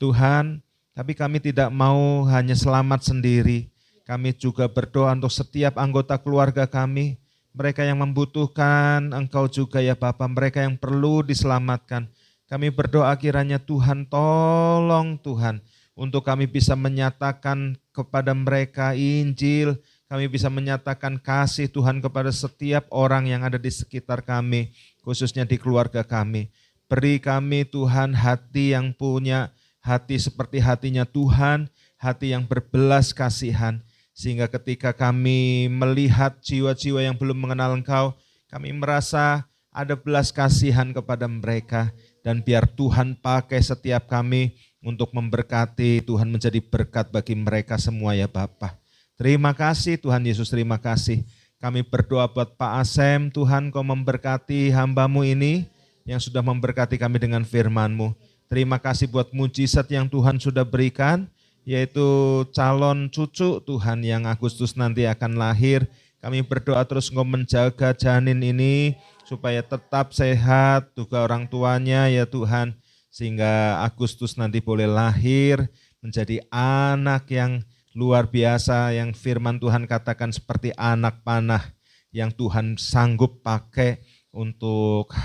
S6: Tuhan, tapi kami tidak mau hanya selamat sendiri, kami juga berdoa untuk setiap anggota keluarga kami, mereka yang membutuhkan Engkau juga ya Bapa, mereka yang perlu diselamatkan. Kami berdoa kiranya Tuhan tolong Tuhan, untuk kami bisa menyatakan kepada mereka Injil, kami bisa menyatakan kasih Tuhan kepada setiap orang yang ada di sekitar kami, khususnya di keluarga kami. Beri kami Tuhan hati yang punya hati seperti hatinya Tuhan, hati yang berbelas kasihan, sehingga ketika kami melihat jiwa-jiwa yang belum mengenal Engkau, kami merasa ada belas kasihan kepada mereka, dan biar Tuhan pakai setiap kami untuk memberkati, Tuhan menjadi berkat bagi mereka semua ya Bapa. Terima kasih Tuhan Yesus, terima kasih. Kami berdoa buat Pak Asem, Tuhan Kau memberkati hamba-Mu ini yang sudah memberkati kami dengan firman-Mu. Terima kasih buat mujizat yang Tuhan sudah berikan, yaitu calon cucu Tuhan yang Agustus nanti akan lahir. Kami berdoa terus Engkau menjaga janin ini supaya tetap sehat, juga orang tuanya ya Tuhan, sehingga Agustus nanti boleh lahir menjadi anak yang luar biasa, yang firman Tuhan katakan seperti anak panah yang Tuhan sanggup pakai untuk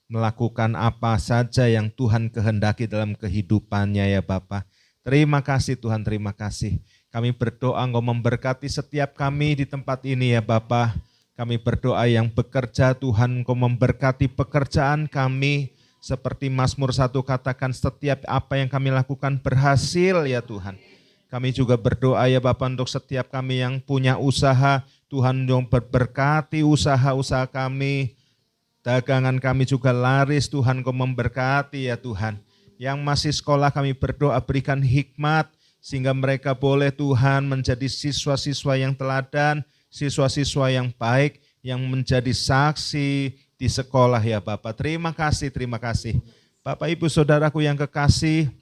S6: melakukan apa saja yang Tuhan kehendaki dalam kehidupannya ya Bapa. Terima kasih Tuhan, terima kasih. Kami berdoa Engkau memberkati setiap kami di tempat ini ya Bapa. Kami berdoa yang bekerja Tuhan Engkau memberkati pekerjaan kami. Seperti Mazmur 1 katakan setiap apa yang kami lakukan berhasil ya Tuhan. Kami juga berdoa ya Bapa untuk setiap kami yang punya usaha. Tuhan yang berberkati usaha-usaha kami. Dagangan kami juga laris, Tuhan Kau memberkati ya Tuhan. Yang masih sekolah kami berdoa berikan hikmat, sehingga mereka boleh Tuhan menjadi siswa-siswa yang teladan, siswa-siswa yang baik, yang menjadi saksi di sekolah ya Bapak. Terima kasih, terima kasih. Bapak Ibu Saudaraku yang kekasih,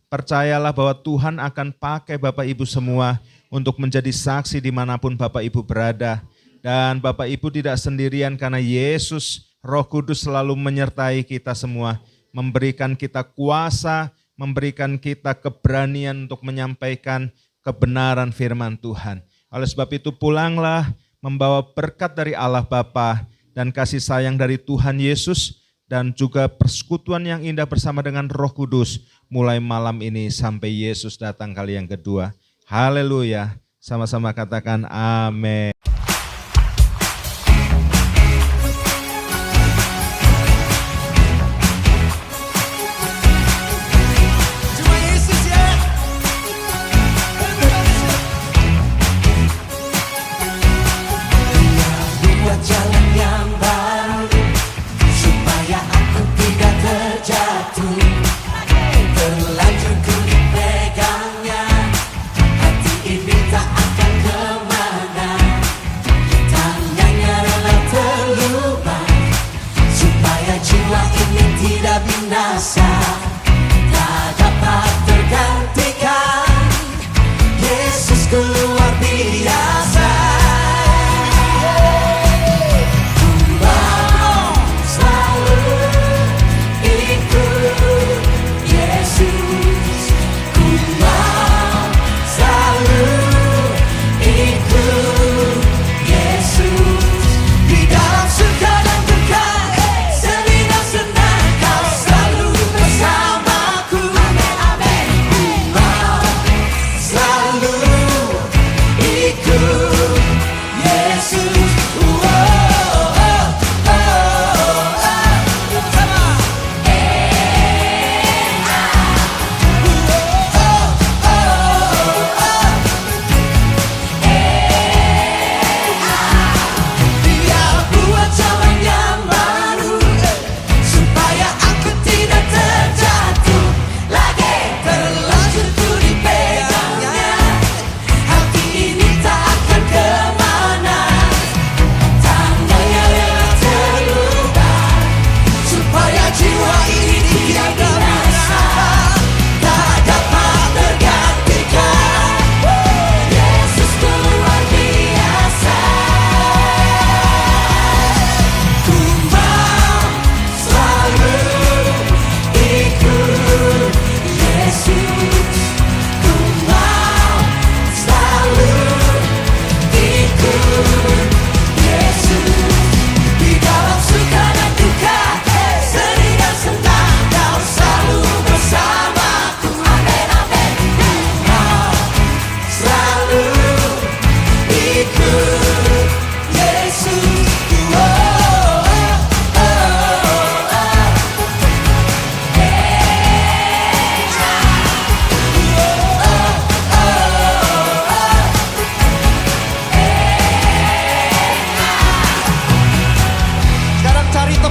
S6: percayalah bahwa Tuhan akan pakai Bapak Ibu semua untuk menjadi saksi dimanapun Bapak Ibu berada. Dan Bapak Ibu tidak sendirian karena Yesus, Roh Kudus selalu menyertai kita semua, memberikan kita kuasa, memberikan kita keberanian untuk menyampaikan kebenaran firman Tuhan. Oleh sebab itu pulanglah membawa berkat dari Allah Bapa dan kasih sayang dari Tuhan Yesus dan juga persekutuan yang indah bersama dengan Roh Kudus mulai malam ini sampai Yesus datang kali yang kedua. Haleluya. Sama-sama katakan amin.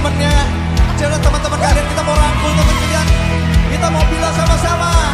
S7: teman-temannya. Jangan teman-teman kalian, kita mau rangkul teman kalian. Kita mau bilang sama-sama.